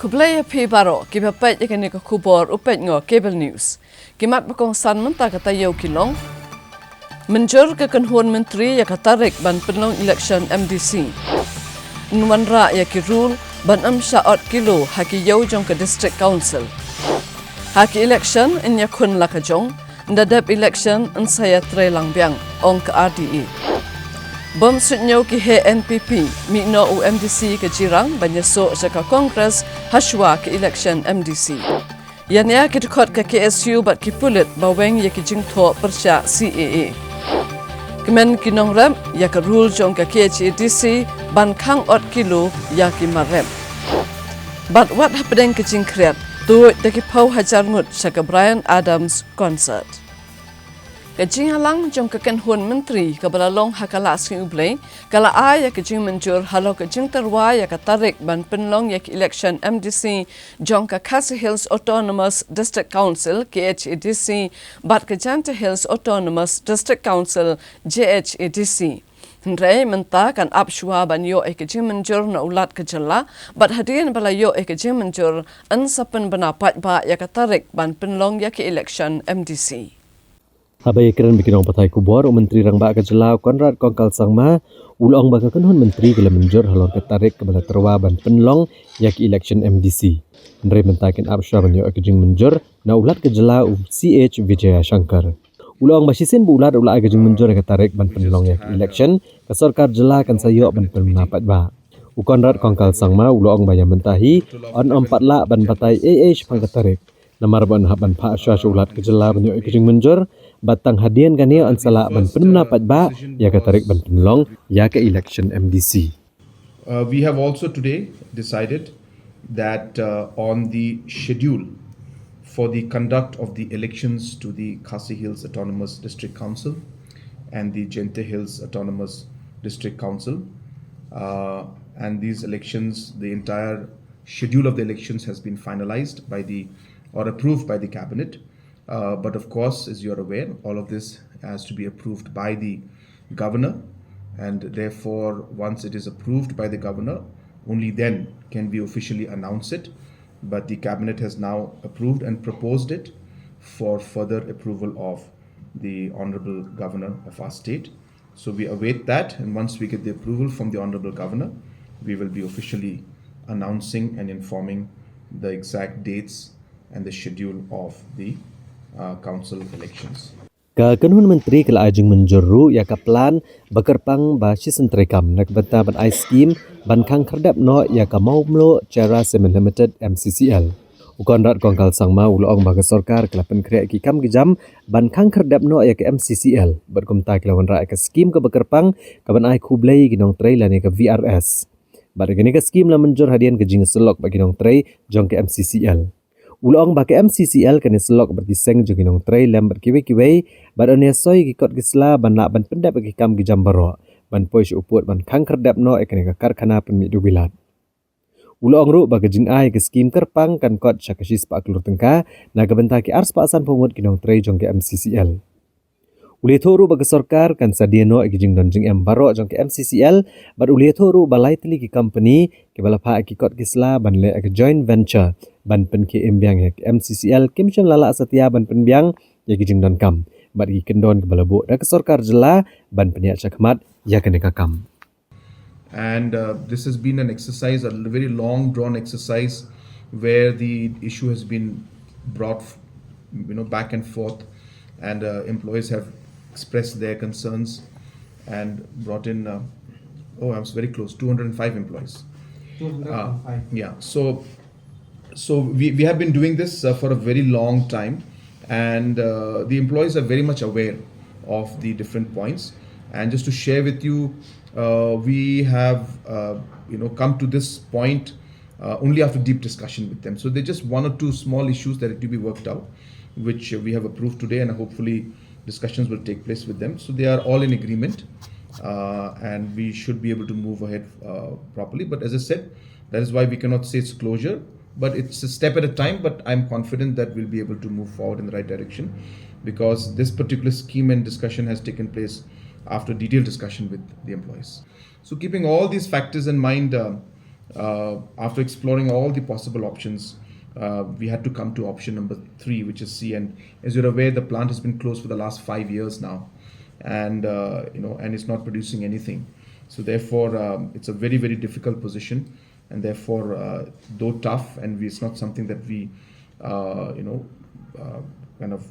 Kublaya pi baro ki papet yakani ka kubor upet ngo cable news. Kimat bakong san menta kata yau kilong. Menjur ke kenhuan menteri ya katarik ban penlong election MDC. Nuan ra ya ki rule ban syaot kilo haki yau jong ke district council. Haki election in ya kun lakajong. Ndadap election in saya tre langbiang ong ke RDE. Bom sutnyo ki he NPP mikno UMDC ke jirang banyaso saka Kongres haswa ke election MDC. Yanya ki dekot ke KSU bat ki pulit baweng ya ki jingtho persya CAA. Kemen kinong rem ya ke rule jong ke KHADC ban kang ot kilo ya ki marem. Bat wat hapedeng ke jingkret tu de ki pau hajar ngut saka Brian Adams concert. Kajing halang jong kekenhuan menteri kebalalong hakala asing ublay kala ay kajing menjur halo kajing terwa ya katarik ban penlong ya election MDC jong ke Khasi Hills Autonomous District Council KHADC bat ke Janta Hills Autonomous District Council JHADC. Hendrai menta kan apshua ban yo kajing menjur na ulat kejala bat hadirin bala yo kajing menjur ansapen benapat ba ya katarik ban penlong ya election MDC. Habai keren bikin orang patai kubor menteri rang ba kejelau Konrad Kongkal Sangma ulong ba kenhun menteri kala menjur halor ketarik kebala terwa ban penlong yak election MDC. Ndre mentakin apsha banyo akijing menjur na ulat kejelau CH Vijaya Shankar. Ulong basisin bu ulat akijing menjur ketarik ban penlong yak election ke sarkar jela kan sayo ban penapat ba. Konrad Kongkal Sangma ulong bayam mentahi on 4 la ban patai AH pang ketarik. Namar ban haban pa asya ulat kejela banyo akijing menjur batang hadian kania ansala ban penapat ba ya katarik ban penlong ya ke election MDC. We have also today decided that on the schedule for the conduct of the elections to the Khasi Hills Autonomous District Council and the Janta Hills Autonomous District Council and these elections, the entire schedule of the elections has been finalized by or approved by the cabinet. But of course, as you're aware, all of this has to be approved by the governor, and therefore, once it is approved by the governor, only then can we officially announce it. But the cabinet has now approved and proposed it for further approval of the honorable governor of our state. So we await that, and once we get the approval from the honorable governor, we will be officially announcing and informing the exact dates and the schedule of the council elections. Kenhun menteri kala ajeng menjuru ya kaplan bekerpang basi sentrekam nak benta ban ice scheme ban kang kerdap no ya ka maumlo Cera Cement Limited MCCL. Konrad Kongkal Sangma ulong bagi sarkar kala penkriak ki kam gejam ban kang kerdap no ya ka MCCL berkumta kelawan ra ka scheme ka bekerpang ka ban ai kublai ginong trei lan ka VRS. Bar gini ka scheme la menjur hadian ke jing selok bagi ginong trei jong ka MCCL. Ulong baki MCCL kani selok berkiseng joginong tray lem berkiwe-kiwe badan soy gikot gisla ban la ban pendap bagi kam gijam baro ban poish uput ban kang kerdap no ekani ka karkhana penmi dubilat. Ulong ru bagi jing ai ke skim kerpang kan kot syakasis pak kelur tengka na bentaki ars pasan pungut ginong tray jong ke MCCL. Uli thoru bagi sarkar kan sadiano ekijing don jing em baro jong ke MCCL bar uli thoru balai teli ki company ke bala pa ekikot gisla ban le ek joint venture ban pen ke embiang ek MCCL kimchem lala setia ban penbiang ya kijing don kam bar ki kendon ke bala bo dak sarkar jela ban penyak chakmat ya kene kakam. And this has been an exercise, a very long drawn exercise where the issue has been brought back and forth, and employees have expressed their concerns and brought in I was very close, 205 employees. 205. Yeah, so we have been doing this for a very long time, and the employees are very much aware of the different points. And just to share with you, we have come to this point only after deep discussion with them. So there are just one or two small issues that have to be worked out, which we have approved today, and hopefully discussions will take place with them. So they are all in agreement, and we should be able to move ahead properly. But as I said, that is why we cannot say it's closure, but it's a step at a time. But I'm confident that we'll be able to move forward in the right direction, because this particular scheme and discussion has taken place after detailed discussion with the employees. So keeping all these factors in mind, After exploring all the possible options, we had to come to option number 3, which is C. And as you're aware, the plant has been closed for the last 5 years now, and and it's not producing anything. So therefore, it's a very very difficult position, and therefore, though tough, and it's not something that we, kind of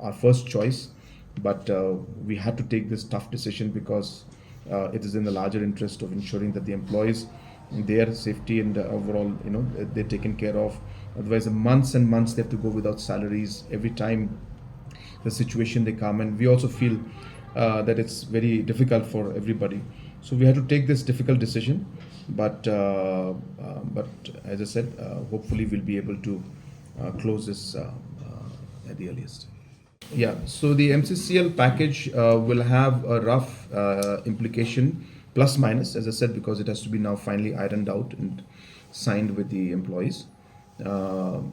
our first choice, but we had to take this tough decision because it is in the larger interest of ensuring that the employees, their safety and overall, they're taken care of. Otherwise, months and months they have to go without salaries every time the situation they come, and we also feel that it's very difficult for everybody. So we had to take this difficult decision, but as I said, hopefully we'll be able to close this at the earliest. Yeah, so the MCCL package will have a rough implication, plus minus, as I said, because it has to be now finally ironed out and signed with the employees.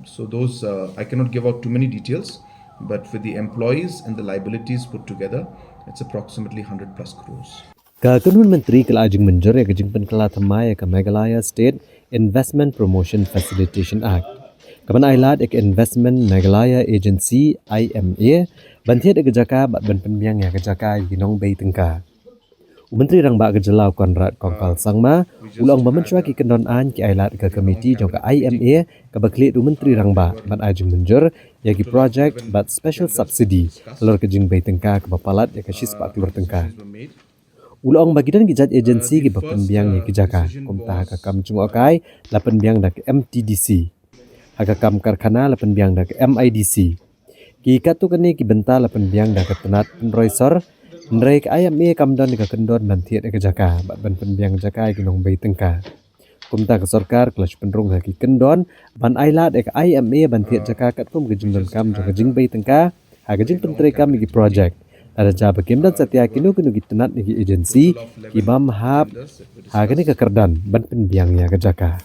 So those, I cannot give out too many details, but with the employees and the liabilities put together, it's approximately 100 plus crores. Kanun Menteri Kelajing Menjer ya kejing penkela thamai ya Meghalaya State Investment Promotion Facilitation Act. Kaman ailat ek Investment Meghalaya Agency IMA bantiat ek jaka bat ban penbiang ya kejaka ginong bay tengka. Menteri rang ba kejelau Konrad Kongkal Sangma ulang bamencua ki kendon an ki ailat ke komiti jong ke IMA ke baklit menteri rang ba bat ajing menjer ya ki project bat special subsidy lor kejing bay tengka ke bapalat ya ke sispa keluar tengka. Ulang bagidan gijat agensi gi bapenbiang ya kijaka kumta hakakam cungokai la penbiang dak MTDC hakakam karkhana la penbiang dak MIDC ki katu kene ki benta la penbiang dak tenat penroisor nrek IMA kamdon ka kendon bantiat ke jaka bat ban penbiang jaka ki nong bei tengka kumta ke sarkar kelas penrung ki kendon ban ailat ek IMA bantiat jaka kat pum gejing don kam jong gejing bei tengka ha gejing pentre kam gi project ada jaba kimdan setia kinu gitenat nigi agensi kibam hab hagani kekerdan ban penbiang ya kejaka.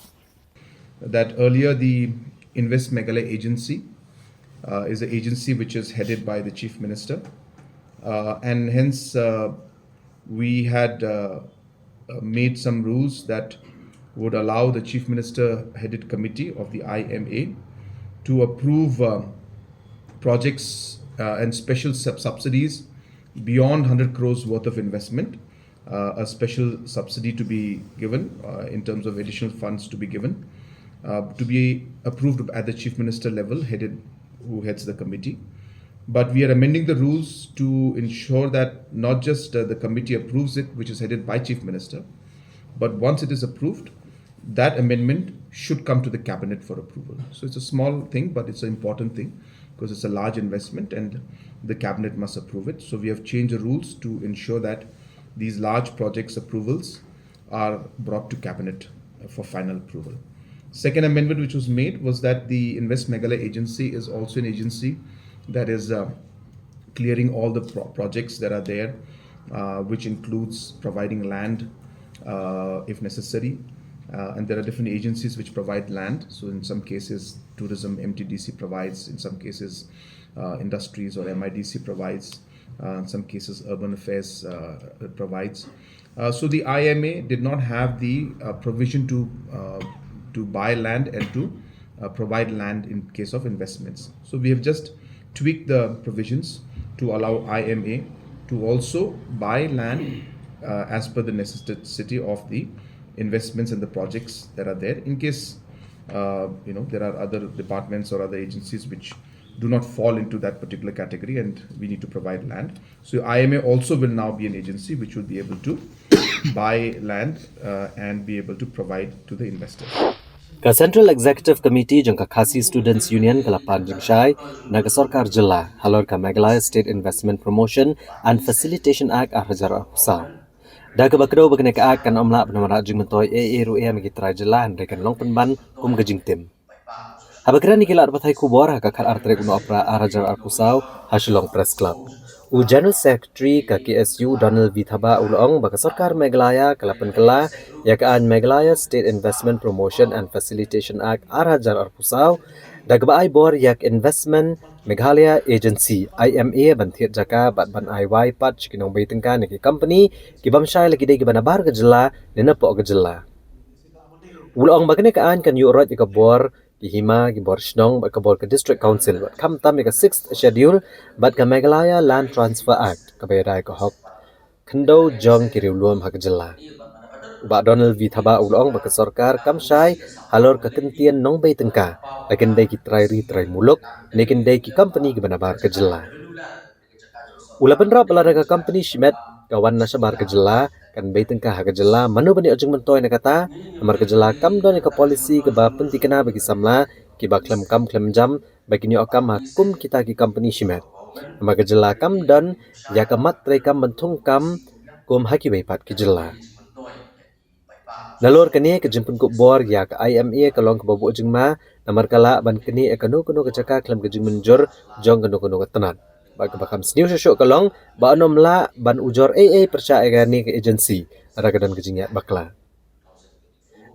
That earlier the Invest Meghalaya Agency is an agency which is headed by the Chief Minister, and hence we had made some rules that would allow the Chief Minister headed committee of the IMA to approve projects and special subsidies beyond 100 crores worth of investment, a special subsidy to be given in terms of additional funds to be given, to be approved at the Chief Minister level, who heads the committee. But we are amending the rules to ensure that not just the committee approves it, which is headed by Chief Minister, but once it is approved, that amendment should come to the cabinet for approval. So it's a small thing, but it's an important thing because it's a large investment and the cabinet must approve it. So we have changed the rules to ensure that these large projects approvals are brought to cabinet for final approval. Second amendment which was made was that the Invest Meghalaya Agency is also an agency that is clearing all the projects that are there, which includes providing land if necessary. And there are different agencies which provide land. So in some cases, tourism, MTDC provides. In some cases, industries or MIDC provides. In some cases, urban affairs provides. So the IMA did not have the provision to buy land and to provide land in case of investments. So we have just tweaked the provisions to allow IMA to also buy land as per the necessity of the investments and the projects that are there, in case there are other departments or other agencies which do not fall into that particular category and we need to provide land. So IMA also will now be an agency which will be able to buy land and be able to provide to the investors. Ka Central Executive Committee jang ka Khasi Students Union kalapan jengshai na ka Sarkar Jilla halor ka Meghalaya State Investment Promotion and Facilitation Act arhajar usah. Da ka bakdo bagane ka akan omla penamara jing mentoy ruya migitra jilla andre kan long penban kum gajing tim. Habakran ni kilat bathai kubor ka khal artre kuno opera arhajar arkusau Hashilong Press Club. U General Secretary ka KSU Donald Vithaba ulong baka Sarkar Meghalaya kalapan kala ya ka an Meghalaya State Investment Promotion and Facilitation Act arhajar arkusau da ka baay bor yak Investment Meghalaya Agency IMA bantiat jaka bat ban IY pat chikinong baitengka ni company kibam syai lagi dai gibana bar gejela nena po gejela. Ulong bagane kaan kan yurat ka bor ki hima ki bor shnong ba ka bor ka district council bat kam tam ka 6th schedule bat ka Meghalaya Land Transfer Act ka bayrai ka hok khando jong ki riwluam hak jela ba Donald V thaba ulong ba ka sarkar kam shai halor ka kentian nong bay tengka lakin dai ki trai ri trai muluk nekin dai ki company ki banabar ka jela ula penrap bala ka company shimet kawan nasa bar ka jela kan bay tengka hak jela manu bani ajung mentoy na kata amar ka jela kam don ka polisi ke ba penti kena bagi samla ki ba klem kam klem jam bagi ni okam hakum kita ki company shimet amar ka jela kam don ya ka mat trai kam bentung kam kum haki bay pat ki jela Nalor kani ke jempun ku bor ya ke IMA ke long ke babu jengma namar kala ban kani e kanu ke caka klam ke jeng menjor jong kanu ke tenan ba ke bakam sniu syok ke long ba anom la ban ujor AA percaya gani ke agensi ada kedan ke jingat bakla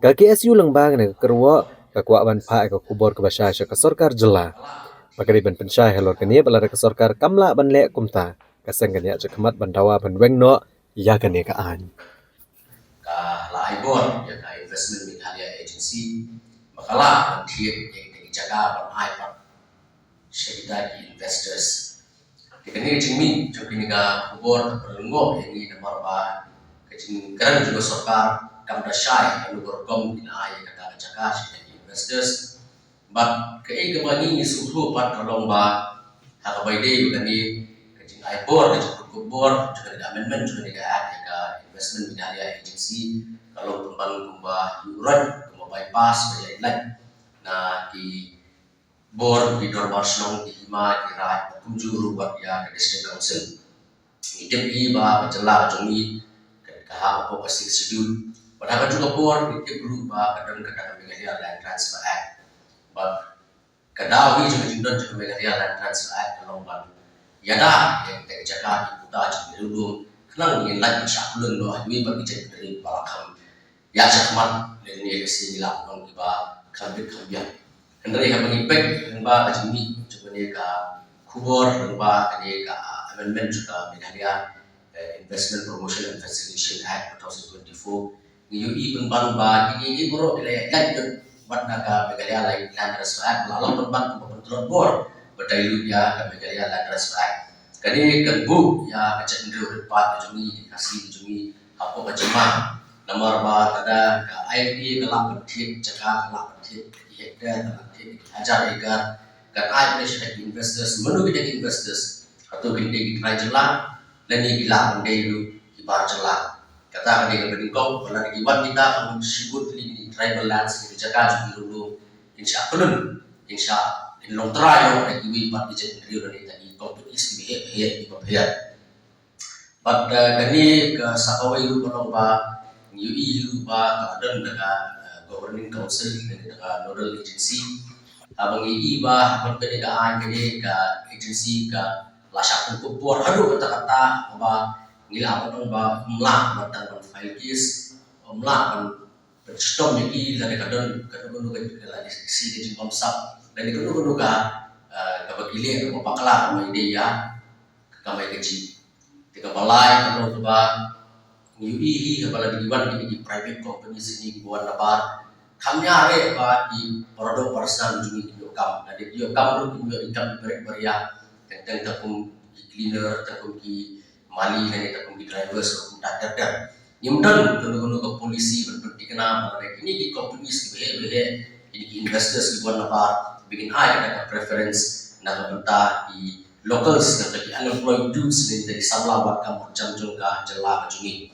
ka KSU lang bang ne kerwa ka kwa ban pa ke kubor ke basya ke sarkar jela bakari ban pensai helor kani bala ke sarkar kamla ban le kumta kaseng kani aja kemat ban dawa ban wengno ya kani ka an la IBOR ya ka investment Meghalaya agency makala tiap yang jaga ban IPAR syarikat investors dikini cimi jukini ka kubor perlungo ini nomor ba kecing kan juga sarkar kam dasai anu berkom ina ay kata jaga syarikat investors but ke bani suhu pat tolong ba hak baide begani kecing IBOR kecing kubor juga ada amendment juga ada investment Meghalaya agency kalau pembangun kumbah yuran kumbah bypass banyak lain nah di bor di dorbar senong di hima di rai kunjuru buat ya ke district council idem iba berjelas jongi ke apa pasti schedule padahal juga bor itu berubah kadang-kadang Meghalaya Land Transfer Act but kadawi juga juga Meghalaya Land Transfer Act kalau ban ya dah yang terjaga di kota Cenderawsih nang ingin lagi syakulun doa dwi bagi jadi dari balakam ya sakman dari ni lesi nila nang iba kalbit kambian kendari yang mengipek nba kajimi juga ni ka kubor nba ni ka amendment juga Meghalaya Investment Promotion and Facilitation Act 2024 ni UI penban ba ini boro ile lanjut buat naga Meghalaya Land Transfer Act lalu penban pembentukan bor berdailu ya ka Meghalaya Land Transfer Act kani kan bu ya kecak ndro depan jungi kasih jungi apa kecema nomor ba ada ka IP kelak pentit jaga kelak pentit hektar kelak pentit hajar ekar kan ai pressure investors menu kita investors atau kita kita jelang dan ni bila pandai lu ibar jelang kata kan dengan bengkok kalau di kibat kita akan sibut di tribal lands kita jaga jungi dulu insya in long trial dan ibu ibat di jadi dari tadi kompetisi bihe but kani ke sakawai lu kalau ba UI lu ba kadan dengan governing council dengan nodal agency abang UI ba akan keadaan kini ke agency ke lasak kubur aduh kata-kata ba ngila apa ba mlah batang file case mlah berstom iki dari kadon kadon ke si di konsep dan kadon ka kapagili ang mapakala ang ideya kamay kecil tika balay kalau coba UI kapala diwan di private company sini buat nabar kami are ba di produk personal jungi di kam nah di kam lu di income beria tentang takum cleaner takum ki mali dan takum ki drivers kontakter nyemdan kalau ke polisi berpenting kenapa ini di company sebagai investors buat nabar bikin ada preference nak benta di locals nak di unemployed youths dari samla buat kamu jam-jam ka jela jungi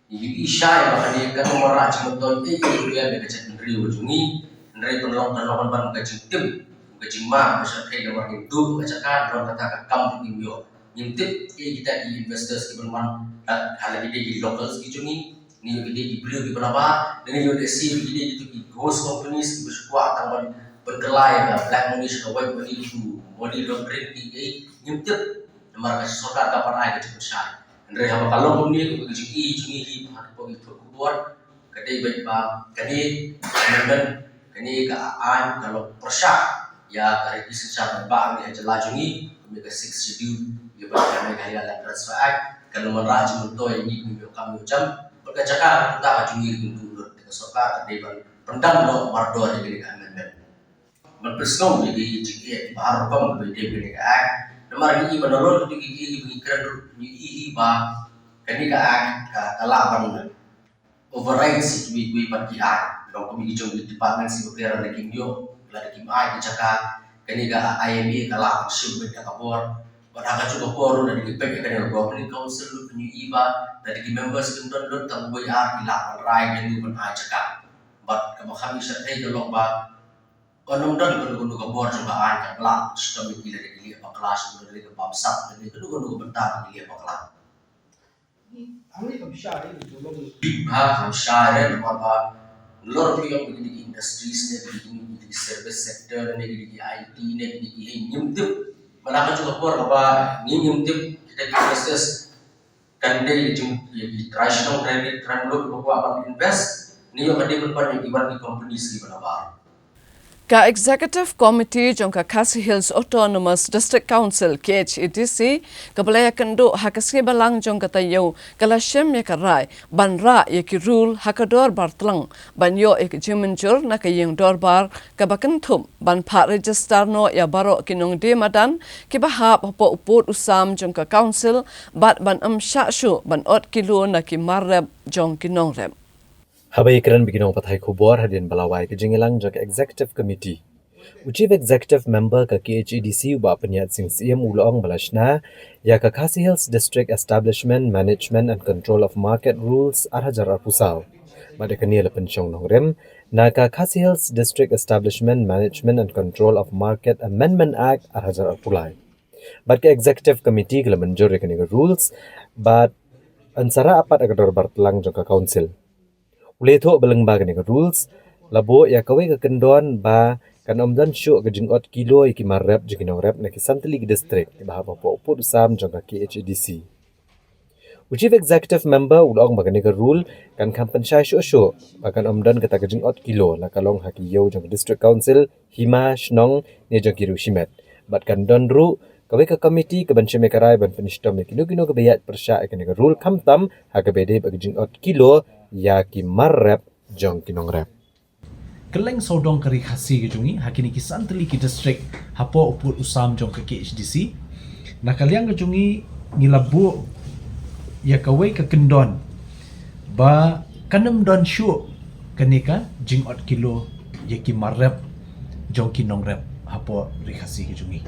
ini isya bahkan kan nomor rajin betul dia ada cek menteri jungi menteri penolong ban gaji tim gaji mah besar kayak nomor itu bacakan orang kata kamu timio ngintip kita di investors di berman hal ini di locals di jungi ni di beliau di berapa dan ini udah sih di itu di ghost companies di bersuara tangan berkelai lah black money sudah white money itu money laundering di nyimtip nomor kasih sokar kapan aja cukup besar dari apa kalau ni aku kerja jungi di apa itu kubuat kedai baik bang kani keaan kalau persyak ya dari kisah bang ya jelas jungi mereka 6 schedule dia berkata Meghalaya Land Transfer Act kalau merajim untuk ini kami jam berkacakan kita jungi dulu kesoka di pendam lo mardo di gini amendment berpersong di jiki bahar kom di gini nomor ini menurut di gini keren ini bah kini kalaban overrides we pagi dong kami hijau di departemen si beberapa lagi yo lagi mai di Jakarta kini IMB kalak syukur di kapor Barang juga koru dari dipek kan governing council new IBA dari members kendon tang boy ila rai dan du ajakan but kami syartai dolok ba konom dan kudu kabor coba an kelak sistem iki dari apa kelas dari bamsat dari kudu bentar iki apa kelak syare apa lor yang begini industries ne begini di service sector ne di IT ne di nyumtup Malaka juga por apa ni nyumtip kita investors kan dia di traditional credit trend lo apa invest ni yo kadi berpan di ibarat di companies di mana Ka Executive Committee jongka Khasi Hills Autonomous District Council KHEDC kabalaya kendo hakasngi balang jongka tayo kalashem ya karai banra ya ki rule hakador bartlang banyo ek jimenjur na kayeng dorbar kabakan thum ban pha register no ya baro kinong de madan ki bahap po upot usam jongka council bat ban sha shu ban ot kilo na ki marreb jong kinong rem Habai keren bikinong pathai khubor hadin balawai ke jingilang jaka executive committee. Chief executive member ka KHEDC uba peniat sing CM ulong balashna ya ka Khasi Hills District Establishment Management and Control of Market Rules arhajar arpusal. Bada kania la pensyong nongrem na ka Khasi Hills District Establishment Management and Control of Market Amendment Act arhajar arpulai. Bad ka executive committee kala menjur kani rules but ansara apat agador bartlang jaka council. Ule tu beleng ba kani rules labo ya kawai ka kendon ba kan omdan syu ka jingot kilo iki marep jikinong rep na ki santli district ba pa po put sam jong ka KHEDC. Chief executive member ulong ba kani rule kan kampensai syu ba kan omdan kata ka jingot kilo la kalong haki yo jong district council hima shnong ne jong kiru shimet bat kan don ru kawai ka committee ka ban shime karai ban finishtom kino ka bayat persya kani rule kamtam ha ka bede ba jingot kilo ya ki marrep jong kinong rep. Keleng sodong kari khasi ke jungi hakini ki santli ki district hapo uput usam jong ke KHDC na kaliang ke jungi ngilabu ya kawai ke kendon ba kanem don syu kenika jingot kilo ya ki marrep jong kinong rep hapo ri khasi ke jungi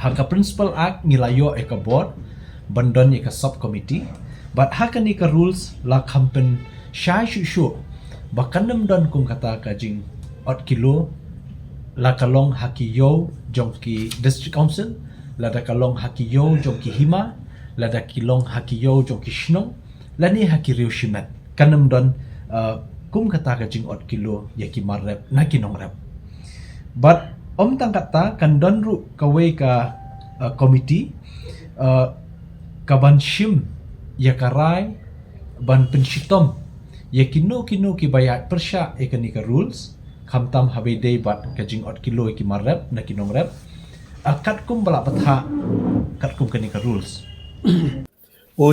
haka principal act ngilayo e ka board bandon e ka subcommittee but hakani ka rules la kampen shai shu bakanam don kum kata ka jing ot kilo la kalong hakiyo jong ki district council la da kalong hakiyo jong ki hima la da kilong hakiyo jong ki shnong la ni hakiriu shimet kanam don kum kata ka jing ot kilo ya ki marrep na kinong rep but om tang kata kan don ru kawai ka committee kaban shim ya karai ban penshitom ya kino ki bayat persya ekanika rules kamtam habe day bat kajing ot kilo ki marrep na kinong rep akat kum bala patha kat kum kanika rules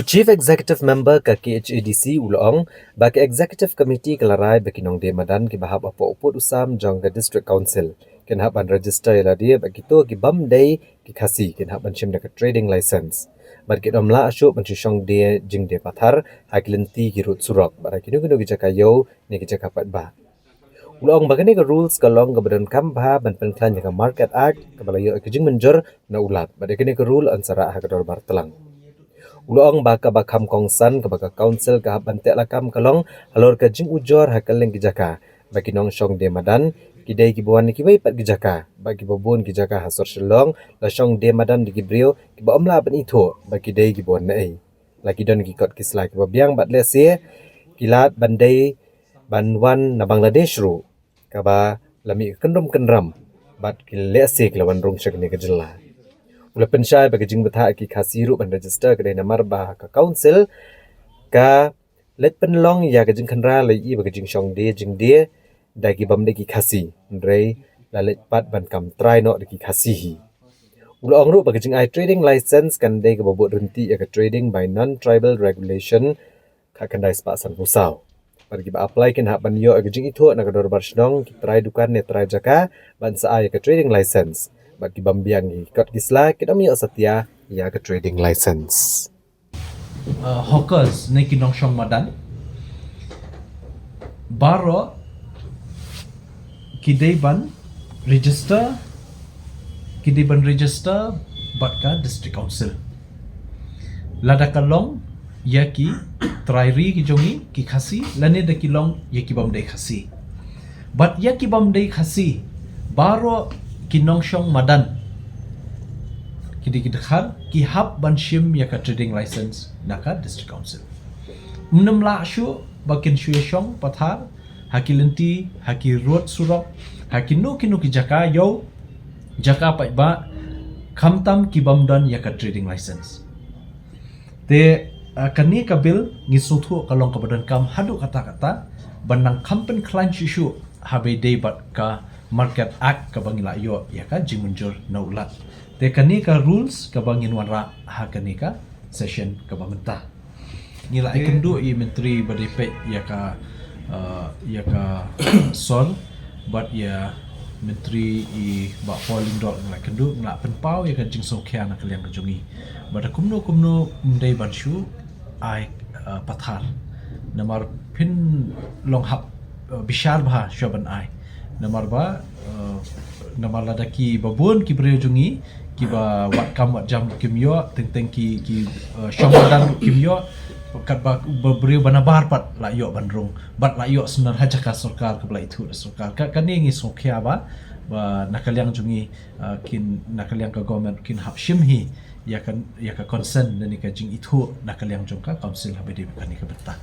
Chief executive member ka KHEDC ulong ba ka executive committee kalarai bakinong de madan ki bahap apo uput usam jong ka district council ken haban register la dia bagito ki bam day ki khasi ken haban shim ka trading license barkit omla asyu pensyong de jing de pathar haklenti ki rut surok bara kinu ki jaka yo ne ki jaka pat ba ulong bagane ka rules kalong ka badan kamba ban penklan ka market act ka balayo ki jing menjur na ulat bara kini ka rule ansara ha kador bartelang ulong ba ka bakam kongsan ka baka council ka bante lakam kalong halor ka jing ujor hakaleng ki jaka bakinong shong de madan kidai ki buan ki bai pat ki jaka bagi babun ki jaka hasor shelong la shong de madan di brio ki ba omla ban itho bagi dai ki buan nai laki don ki kot ki slai ki biang bat le se kilat bandai banwan na Bangladesh ru ka ba lami kendom kendram bat ki le se klawan rong shak ne ka jilla ula pensyai bagi jing betha ki khasi ru ban register ka dai namar ba ka council ka let penlong ya ka jing khanra le i bagi jing shong de jing de dagi bam de ki khasi ndrei lalet pat ban kam try no de ki khasi hi ulong ru bagi jing ai trading license kan de ka bobo runti ya ka trading by non tribal regulation ka kan dai spa san pusau bagi ba apply kin hak ban yo agajing itu nak dor barsnong ki try dukan ne try jaka ban sa ya ka trading license bagi bambiang ki kot gisla kidam yo setia ya ka trading license. Hawkers ne kinong shong madan baro kidai ban register bat ka district council lada kalong ya ki trairi ki jongi ki khasi lane de kilong ya ki bam dei khasi but ya ki bam dei khasi baro kinong shong madan kidi khar ki hab ban shim ya ka trading license naka district council mnam la shu bakin shu shong pathar hakilenti haki road surok hakinu kinu ki jaka yo jaka pa ba khamtam ki bam dan ya ka trading license te kani ka bil ngisuthu kalong ka badan kam hadu kata-kata banang kampen klan shishu habe day bat ka market act ka bangila yo ya ka jimunjur naulat te kani ka rules ka bangin wanra ha kani ka session ka bamenta ngila ikendu i menteri badipet ya ka sol but ya menteri i ba polling dot ngila kendu ngila penpau ya ka jingsong kya na kaliang kajungi bada kumno mdei banshu ai pathar namar pin long hap bishar bha shoban ai namar ba namar ladaki babun ki brejungi ki ba wat kam wat jam kimyo teng ki shomadan kimyo kat ba bebreu banabar pat la yo bandrung bat la yo senar hajaka sarkar ke bla itu sarkar kan ni ngi sokhya ba nakaliang jungi kin nakaliang ka government kin hap shimhi ya ka concern dan ka jing itu nakaliang jongka council habedi kani ka beta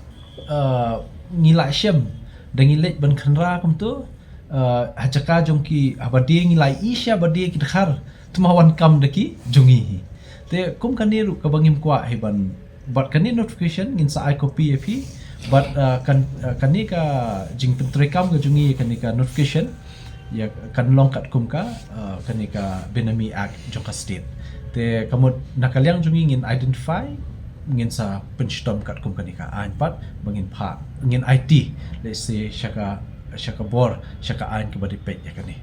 ngila syam dan ngilet ban khanra kum tu hajaka jongki abadi ngilai isya badi ki khar tumawan kam deki jungi te kum kani ru ka bangim kwa heban but kani notification ngin sa I copy ap but kani ka jing pentrekam ka jungi kani ka notification ya kan longkat kum ka kani ka benami act jongka state te kamu nakaliang jungi ngin identify ngin sa penstom kat kum kanika pat bangin pha ngin IT let's say syaka bor syaka ain ke badipet ya kani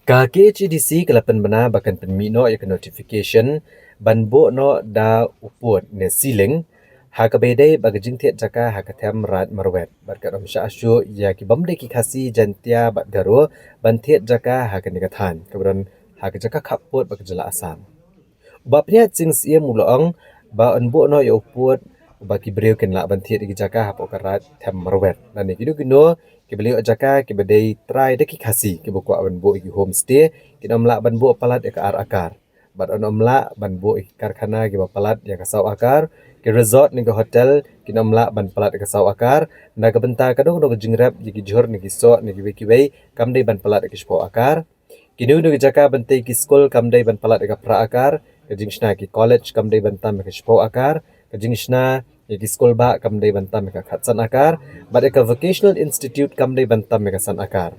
Ka KHDC kelapan bena bahkan penmino ya ke notification ban bo no da uput ne siling ha ka bedai bagajing tiat jaka ha ka them rat marwet barkat om sha asyu ya ki bamde ki khasi jantia bat garo ban tiat jaka ha ka nikathan kemudian ha ka jaka khaput bagajala asam bapnya cing sia mulong ba anbo no ya uput ba ki breu ken la ban tiat ki jaka ha pokarat them marwet dan ni kino ki beliau jaka ki bedai try de ki khasi ki bokwa ban bo ki homestay ki nam la ban bo palat ka ar akar bat on omla ban bo karkhana ki palat ya ka saw akar ki resort ni ka hotel ki nam la ban palat ka saw akar na ka benta ka dong jingrap ki jor ni ki so ni ki wei kam dei ban palat ki spo akar kinu no jaka bante ki school kam dei ban palat ka pra akar ka jingshna ki college kam dei ban tam ka spo akar ka jingshna ki school ba kam dei ban tam ka khatsan akar bat ka vocational institute kam dei ban tam ka san akar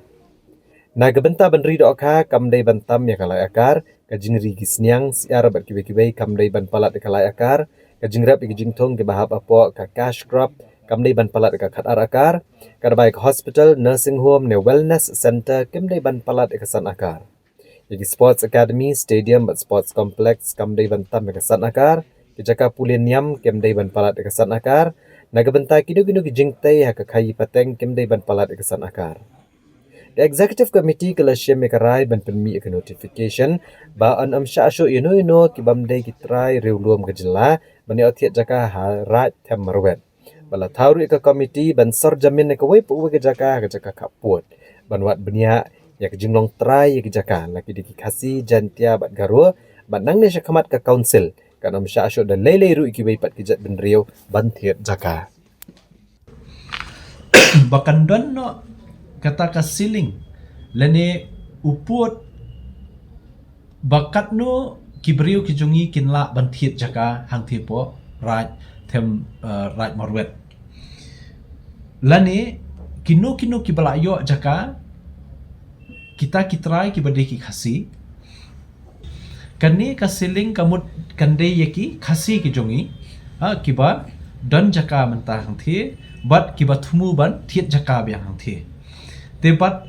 na ka benta ban ri do ka kam dei ban tam ya ka lai akar ka jingri ki sniang siar bat ki wei kam dei ban palat ka lai akar ka jingrap ki jingthong ki bahap apo ka cash crop kam dei ban palat ka khat ar akar ka bai hospital nursing home ne wellness center kam dei ban palat ka san akar Yagi sports academy, stadium, but sports complex, kam dei ban tam ka san akar, ki jaka puleniam kem dei ban palat ka san akar, nagabanta kinu ki jingtai ha ka khai pateng kem dei ban palat ka san akar. The executive committee kala syem ka rai ban penmi ka notification ba an amsha asyo ino ki bam dei ki try reulum ka jela bani othiat jaka ha rat them marwet. Bala thauri ka committee ban sor jamin ka wei pu ka jaka kaput. Ban wat benia ya jinglong try ya jaka laki di khasi jantia bat garo bat nang ne syakamat ka council kan am sha asyo da lele ru ki pat ki jat ben riau ban thiet jaka bahkan don no kata ka siling lene uput bakat no kibriu ki jungi kinla ban thiet jaka hang thipo raj them raj marwet lane kino ki balayo jaka kita kitrai ki bade ki khasi kani ka siling kamut kande yeki khasi ki jongi ha kiba dan jaka mentah hang the bat kibat humu ban thiet jaka biang hang the te bat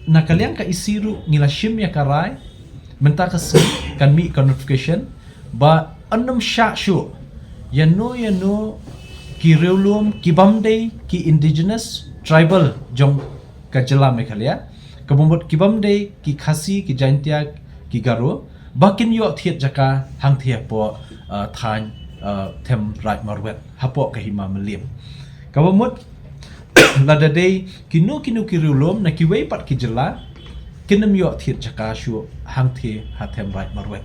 nakaliang ka isiru ngila shim ya karai mentah kasi kan mi notification ba anam sha shu yano ki reulum ki bamdei ki indigenous tribal jong kajela Meghalaya kabumot ki bamdei ki khasi ki jaintia ki garo bakin yo thiet jaka hang thia po than them right marwet hapo kahima melim kabumot lada dei kinu ki reulum na ki wei pat ki jela kinam yo thiet jaka shu hang thia ha them right marwet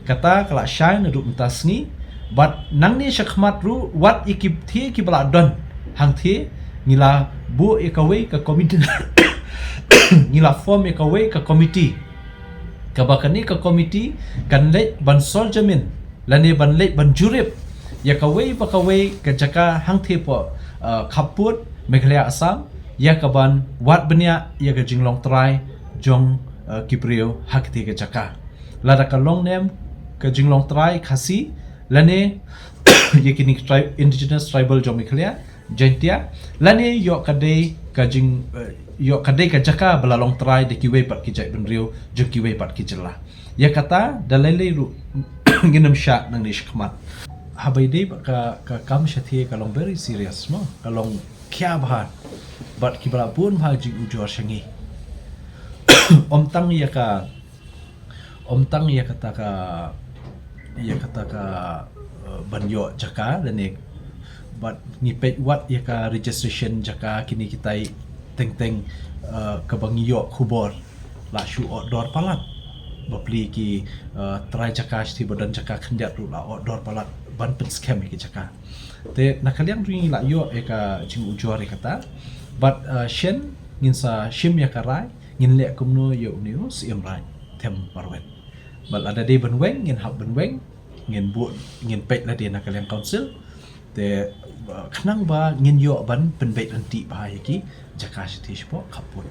kata kala shai na ru mtasni but nang ni shakmat ru wat ikip thi ki bala don hang thi ngila bu ekawei ka komite ngila form ekawei ka committee ka bakani ka committee kan le ban sol jamin lani ban le ban jurip ya kawei bakawei ka jaka hang thi po khaput Meghalaya Assam ya ka ban wat benya ya ka jinglong trai jong kipriyo hakti ka jaka lada ka long name ka jinglong trai khasi lane yakini tribe indigenous tribal jong Meghalaya jaintia lane yo kadai ka jing yo kadai ka jaka belalong trai de kiwe pat ki jai benrio jong kiwe pat ki jela ya kata dalele ru nginam sha nang ni shkmat habai dei ka kam shathi ka long very serious mo ka long kya bha bat ki bala pun bha jing ujor shangi om tang ya kata ka banyo jaka dan but ngipet wat ya ka registration jaka kini kita teng ke bangiyo khubor la shu outdoor palat bapli ki try jaka sti badan jaka khandiat ru la outdoor palat ban pen scam ki jaka te nakaliang ring la yo ka jing ujor kata but shen nginsa shim ya karai ngin le kumno yo news imrai them parwet bal ada de benweng ngin hab benweng ngin bu ngin pet la de nakaliang council te khnang ba ngin yo ban penbet anti ba ki jaka sitish po khaput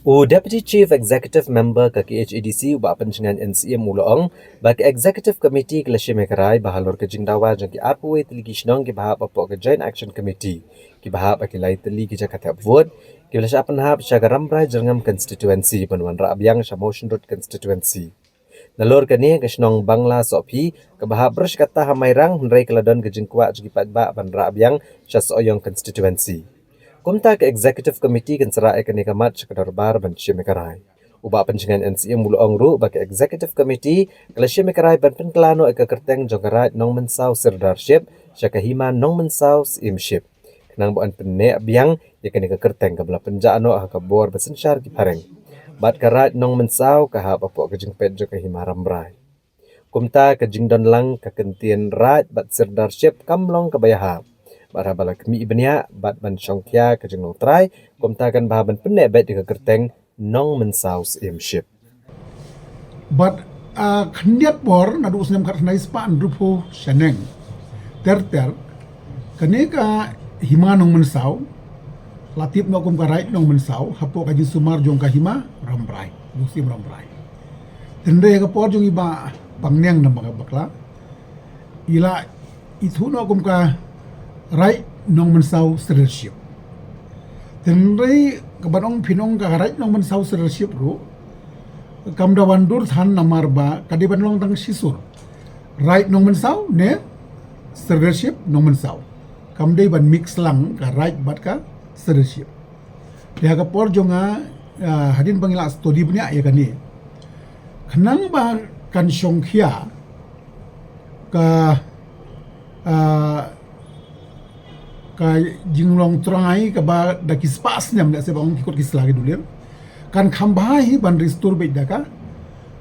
U Deputy Chief Executive Member ke KHADC uba pencingan NCM Uloong bagi Executive Committee ke Lashim Mekarai bahalor ke jingdawa jang ki arpuwe teligi shnong ki bahap apok ke Joint Action Committee ki bahap aki lai teligi jaka tiap vote ki belasya penhap syaga ramrai jerngam constituency penuan raabyang sya motion road constituency nalor ke ni ke shnong Bangla Sopi ke bahap bersh kata hamairang henrai keladon ke jingkwa jagi patba ban raabyang sya soyong constituency Kumta ke Executive Committee kan serai ke nikamat sekadar bar ban Shimekarai. Uba pencingan NCM mulu ongru bagi Executive Committee kala Shimekarai ban penkelano eka kerteng jongkarat nong mensau sirdarship syakahima nong mensau imship. Kenang buan penne biang ya ke kerteng kabla penjano ha kabor besensyar ki pareng. Bat karat nong mensau kahap apok ke jingpet jokahima ramrai. Kumta ke jingdon lang ke kentien rat bat sirdarship kamlong kebayahap. Barabala kemi ibnya bat ban syongkia ke jenglong trai komtakan bahaban penne bet di kerteng nong mensaus imship but khndiat bor nadu usnem khat nai span rupo shaneng ter kaneka hima nong mensau latip no kum karai nong mensau hapo kaji sumar jong ka hima ramrai musim ramrai tende ka por jong iba pangneng nam bakla ila itu no kum ka right nong mensau sedership tenrei kabanong pinong ka right nong mensau sedership ru kamdawan dur than namar ba kadiban long tang sisur right nong mensau ne sedership nong mensau kamdei ban mix lang ka right bat ka sedership dia ka por jonga hadin pangila study punya ya kan ni khnang ba kan syongkhia ka ka jinglong trai ka ba daki spas nyam dak se bang ikut kisla ke dulir kan khambai ban restore be daka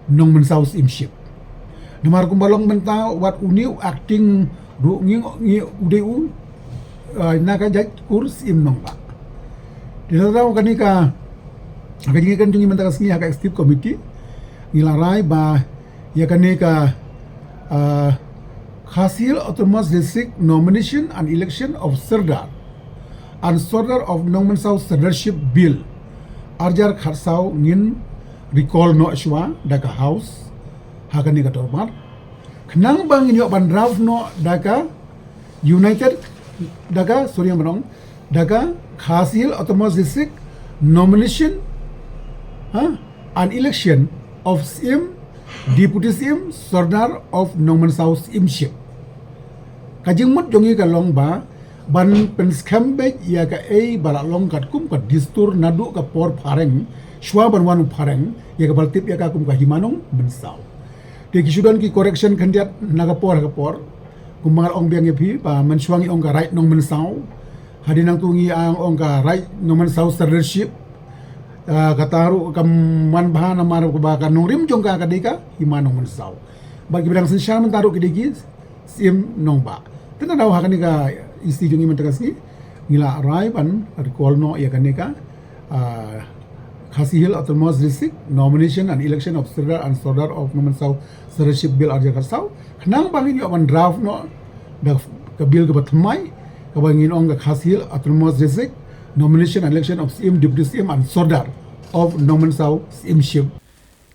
nong mensaus imship namar kumbalong menta wat uniu acting ru ngi udeu na ka jat kurs im nong ba dilaraw kanika akajingi kan jungi menta kasni ka executive committee nilarai ba ya kanika Hasil Autonomous District Nomination and Election of Serdar and Serdar of Nong Mensau Sirdarship Bill Arjar Kharsau ngin recall no shwa daka house hakani ka tormar khnang bang in yo ban draft no daka United daga sorry menong daga Khasil Autonomous District nomination an election of CM Deputy CM Sardar of Nongman South Imship kajing mut jongi ka long ba ban pen skambe ya ka bala long kat kum ka distur nadu ka por phareng shwa ban wanu phareng ya ka baltip ya ka kum ka himanong bensau de kisudan ki correction kandiat naga por kumangal ong biang yepi pa mensuangi ong ka right nong mensau hadinang tungi ang ong ka right nong mensau leadership kataru kam man bahana mar ko ba ka nong rim jong ka kadika himanong mensau bagi bidang sensyal mentaru kidigi sim nong ba tena daw hakani ka isti jungi mentakasi ngila rai pan recall no ya kanika Khasi Hill Autonomous District nomination and election of Sardar and Sardar of Noman South Leadership Bill Arja Karsau kenang bangin yo man draft no da ka bill ka batmai ka bangin ong ka Khasi Hill Autonomous District nomination and election of CM Deputy CM and Sardar of Noman South CM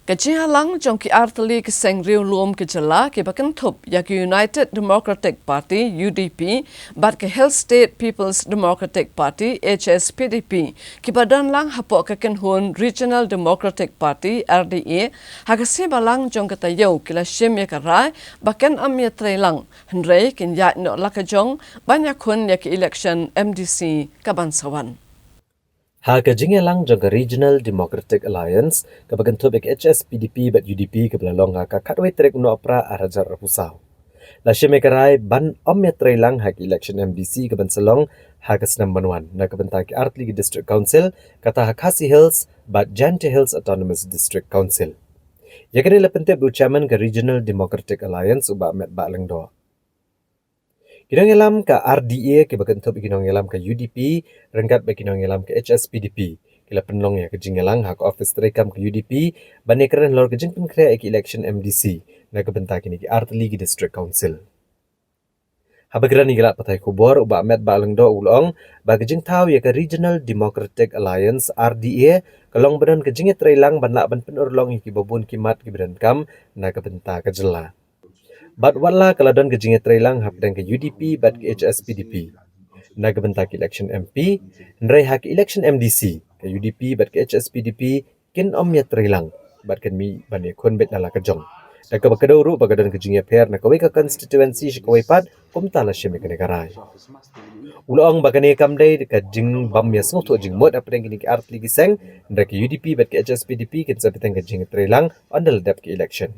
Kajihalang jong ki artali ki sengriu luom ki jala ki bakan thup ya ki United Democratic Party UDP bat ki Hill State People's Democratic Party HSPDP ki badan lang hapo ka hun Regional Democratic Party RDA hagasi balang jong kata yau ki la shim ya karai bakan amya trailang henrei kin ya no lakajong banyak hun ya ki election MDC kabansawan. Haka jingelang jangka Regional Democratic Alliance kabagan tubik HSPDP bat UDP kebelalong haka katway trek no opera arajar rapusau. Lasya mekarai ban omya trailang hak election MDC kaban selong haka senam banuan na kabantaki Artligi District Council kata Khasi Hills bat Jante Hills Autonomous District Council. Yakani lepente bu chairman ke Regional Democratic Alliance uba met ba lengdo. Kinong elam ka RDA ke bagan top kinong elam ka UDP rengkat ba kinong elam ka HSPDP kila penlong ya ke jingelang hak office terekam ke UDP bane keren lor ke jingpin krea ek election MDC na ke bentak ini ki Artligi District Council. Habagran igala patai kubor uba met ba lengdo ulong ba ke jing tau ya ke Regional Democratic Alliance RDA kalong badan ke jinge trailang ban lak ban penurlong ki babun kimat ki badan kam na ke bentak ke jela. Bat wala kaladon ke jinge trailang hak dan ke UDP bat ke HSPDP. Naga bentak election MP, nrai hak election MDC ke UDP bat ke HSPDP kin omnya trailang bat kan mi bani kon bet nala kejong. Naga bakadoro bagadon ke jinge per na kawai ka constituency shikawai pat kumtala shime ke negarai. Ulong bagane kamdai ka jing bam ya snoto jing mod apa dengan ke Artligi seng nrai ke UDP bat ke HSPDP kin sabitang ke jinge trailang ondal dap ke election.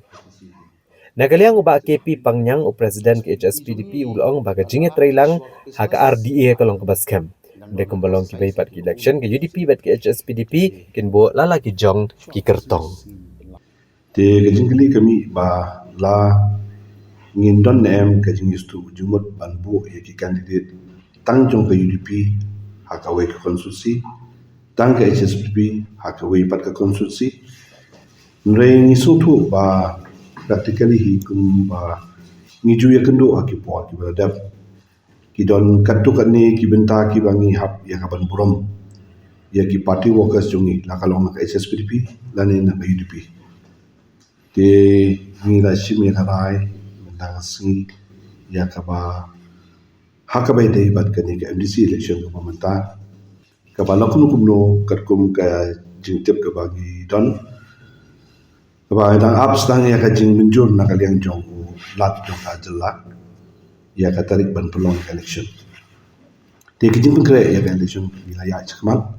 Nagaliang uba KP Pangyang o President ke HSPDP ulong baga jinge trailang haka RDA kalong kebaskem. Mereka kumbalong ki baypat ki election ke UDP bat ke HSPDP kin bo lala ki jong ki kertong. Te kejingkali kami ba la ngindon nem kejingistu jumut banbu ya ki kandidat tang jong ke UDP haka we ke konstitusi tang ke HSPDP haka we pat ke konstitusi. Nrei ngisutu ba practically hi kum ba ngiju ya kendo aki po aki badap ki don katu kani ki benta ki bangi hap ya kaban burom ya ki party workers jungi la kalong ka HSPDP lani na UDP te ni la shim ya karai bentang singi ya ka ba hakabai dei bat kani ka MDC election ka pamenta ka ba lakunu kumno katkum ka jingtep ka bagi don Ba dang apps dang ya ka jing menjur na kaliang jong lat jong ka jelak ya ka tarik ban pelong election. Te kijing pun kre ya ka election wilayah Cakmal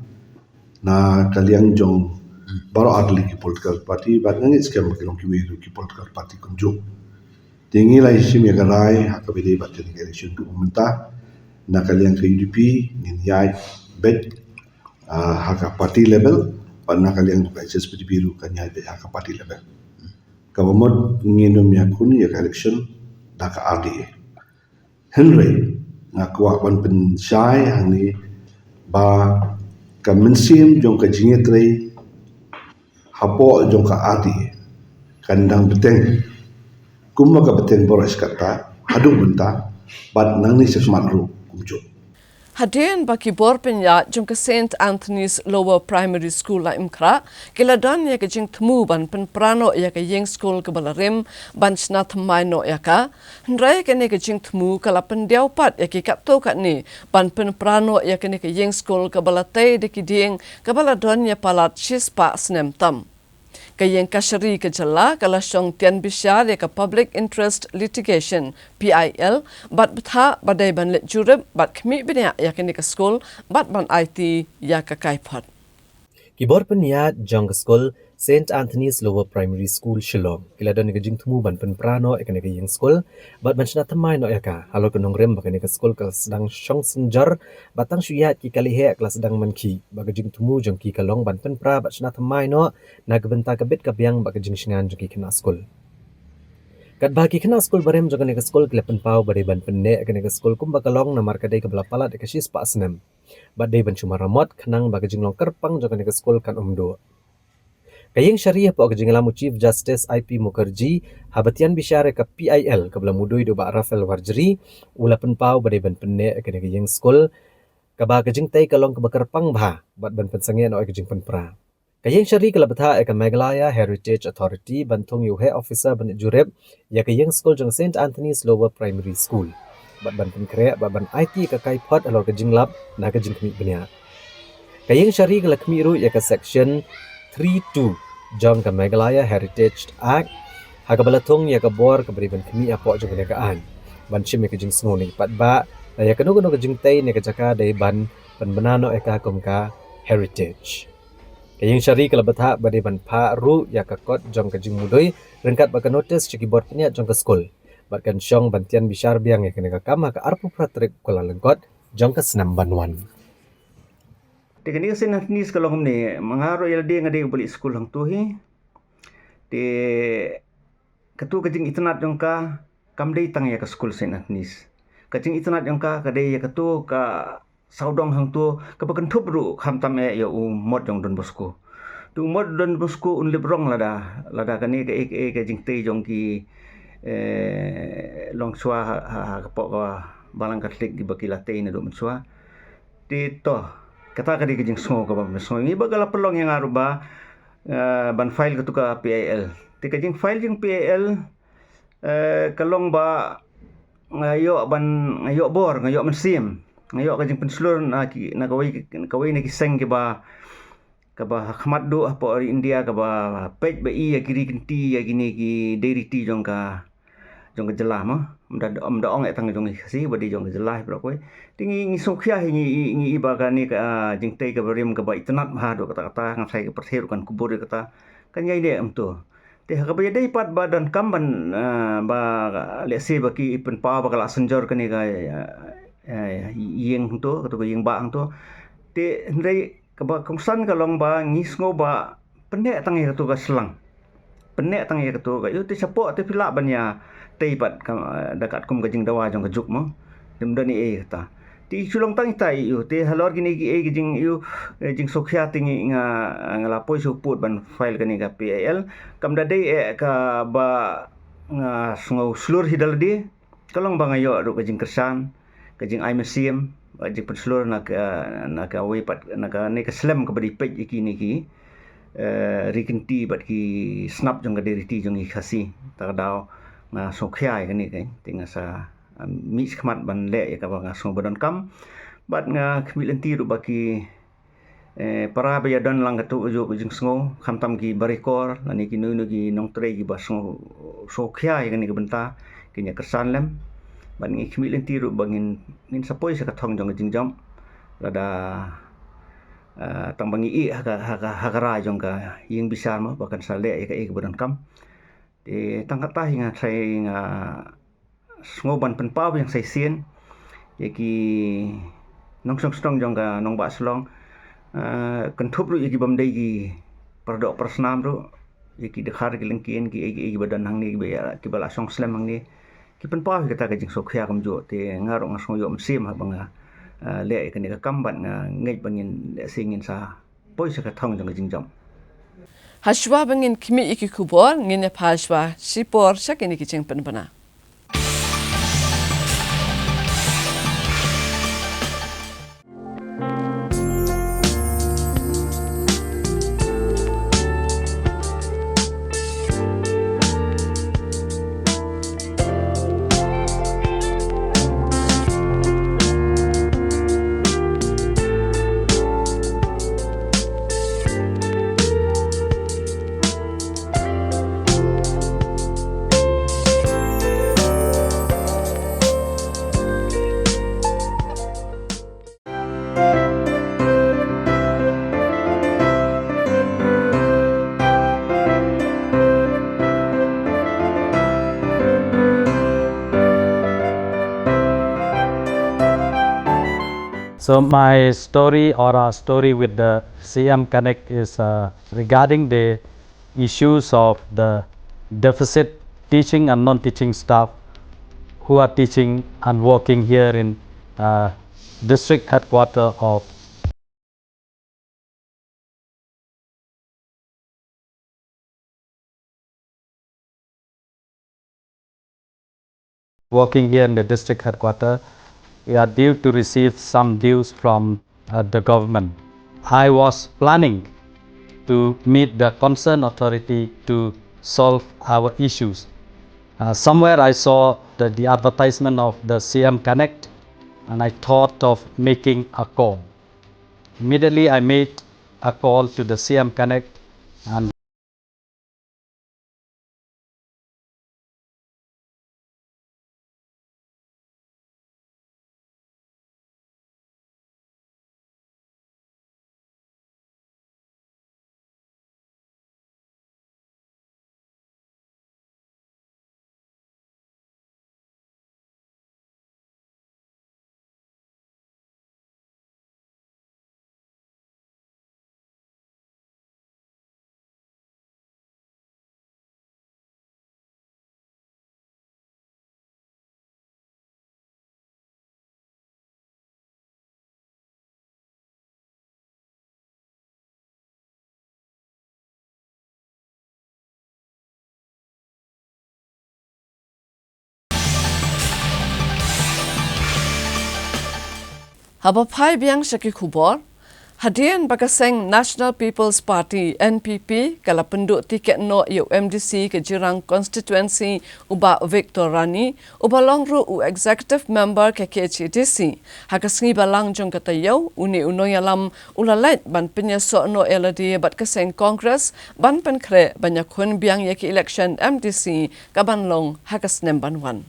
na kaliang jong baru adli ki political party bat ngit skam kelong ki wiru ki political party kunjung. Te ngilai sim ya ka rai ha ka bede bat ki election tu pemerintah na kaliang ke UDP ngin yai bet ha ka party level na kalian juga HSPDP biru kan ya be hak parti level. Kawamod nginom ya kun ya election da ka RDA. Henry ngakwa ban pen syai hang ni ba ka mensim jong ka jingetre hapo jong ka RDA kandang beteng kumma ka beteng boros kata hadu benta bad nang ni sesmat ru kumjo. Hadian bagi bor penya jong ke St. Anthony's Lower Primary School la imkra, kiladan ya ke jing temu ban penprano ya ke yeng school ke balarim ban snat maino ya ka, hendrai ke ne ke jing temu kala pendiau pat ya ke kapto kat ni ban penprano ya ke ne ke yeng school ke balatay de ki ding ke baladon ya palat shispa snem tam. Kayeng kasyari kejala kala syong tian bisyar ya ka Public Interest Litigation PIL bat betha badai ban let jurep bat kemi benya ya kini ke skol bat ban IT ya ka kaipot. Kibor peniat jong ke skol St. Anthony's Lower Primary School Shillong. Kila don ke jing temu ban penprano ekane ke yeng skol bat ban sna tamai no yaka. Halo ke nongrem bakane ke skol ke sedang syong senjar batang syuyat ki kali he kelas sedang manki. Bagi jing temu jong ki kalong ban penpra bat sna tamai no na gebenta ke bit ke biang bagi jing shingan jong ki kena skol. Kat bagi kena skol barem jong ke skol kele penpau badai ban penne ekane ke skol kum bakalong na markadai ke belapala de ke sis pa senem. Badai ban cuma ramot kenang bagi jing long kerpang jong ke skol kan umdo. Kayeng syariah po kajing lamu Chief Justice IP Mukherjee habatian bisyare ke PIL ke belah mudui do ba Rafael Warjeri ula penpau badai ban penne ke kayeng skol ke ba kajing tai kalong ke bakar pang bah bat ban pensangian o kajing penpra. Kayeng syari ke labata ke Meghalaya Heritage Authority bantung yuhe officer ban jurep ya kayeng skol jong St. Anthony's Lower Primary School. Bat ban penkre bat ban IT ke kaipot alor kajing lab na kajing kemi benya. Kayeng syari ke lakmi ru ya ke section 3.2 jong ke Meghalaya Heritage Act haga balatung ya ke bor ke beriban kemi apok jong kenegaan ban chim ke jing sngo ni pat ba ya ke no ke jing tai ne ke jaka dai ban benano eka kum ka heritage kayeng syari ke labata bade ban pa ru ya ke kot jong ke jing mudoi rengkat ba ke notice ciki bor penya jong ke skol bat kan syong bantian bisyar biang ya ke negakam ka arpu pratrik kula lengkot jong ke senam banwan. Teknik St. Anthony's kalau ni mengaruh yang dia ngade balik sekolah hang tu hi. Di ketu kajing internet jongka kam dei tang ya ke sekolah St. Anthony's. Kajing internet jongka kadai ya ketu ka saudong hang tu ke pekentup ru kham tam ya mod jong Don Bosco. Tu mod Don Bosco un librong lada kani ke kajing tei jong ki long swa ha kapok balang katlik di bakila tei na do menswa. Di to kata kadi kajing sngo ka ba sngo ngi bagala pelong yang aruba ban file ketu ka PIL ti kajing file jing PIL kalong ba ngayo bor ngayo mensim ngayo kajing penslur na kawai na kiseng ke ba khmat do apo ori India ka ba pej ba i ya kiri kenti ya gini ki dairy tea jong ka jelah ma mda ong etang jong si badi jong jelah bro koi tingi ngi sokhya ngi ibaga ni ka jing tei ka berim ka ba itnat ma do kata ngasai ka pertheru kan kubur kata kan yai de amto te ha ba dei pat ba dan kamban ba lese ba ki pen pa ba kala senjor kan ni ka yeng to ka yeng ba ang to te ndai ka ba kongsan ka long ba ngi sngo ba pendek tang ya to ka selang pendek tang ya to ka yo te sapok te pila ban ya tei pat dekat kum kajing dawa jong kejuk mo demda ni kata ti sulong tang tai yu te halor gini ki kajing yu jing sokhya tingi ngalapoi suput ban file kani ka PIL kam da dei ka ba nga sngo slur hidal di kalong ba ngayo ru kajing kersan kajing ai mesim kajing penslur na ka we pat na ka ni ka slam ka badi pej iki ni ki rikenti bat ki snap jong ka deri ti jong i khasi ta daw na sokhya ni kai tinga sa mi khmat ban le ya ka ba so badon kam bat nga khmilen ti ru baki para ba dan lang tu jo jing sngo khamtam ki barekor lani ki nu ki nong tre ki ba sokhya ni ka benta kinya kersan lem ban ngi khmilen ti ru bangin min sapoi sa ka thong jong jing jam lada tang bangi i hakara jong ka yeng bisar ma bakan sa le ya ka badon kam di tangkata hingga saya nga ngoban penpau yang saya sien yaki nong song jong ka nong ba slong kentup ru yaki bamdai ki perdok persnam ru yaki dekhar ki lengkien ki badan hang ni ki bala song slam hang ni ki penpau kata ka jing sokhya kam jo te ngaro ngasong yo msim ha banga le ka ni ka kamban nga ngai bangin singin sa poi sa ka thong jong jing jam Hashwa bangin kimi iki kubor ngine phashwa sipor shakini ki ching panbana. So my story or our story with the CM Connect is regarding the issues of the deficit teaching and non-teaching staff who are teaching and working here in district headquarter of the district headquarter. We are due to receive some dues from the government. I was planning to meet the concerned authority to solve our issues. Somewhere I saw the advertisement of the CM Connect, and I thought of making a call. Immediately I made a call to the CM Connect, and Haba phai biang shaki khubor, hadian bakaseng National People's Party NPP kala penduk tiket no yu MDC ke Jirang constituency uba Victor Rani uba longru u executive member ke KHDC hakasngi balang jong kata yau uni unoyalam ulalet ban penyeso no eladi bat kaseng Congress ban penkre banyak kun biang yaki election MDC kaban long hakasnem banwan.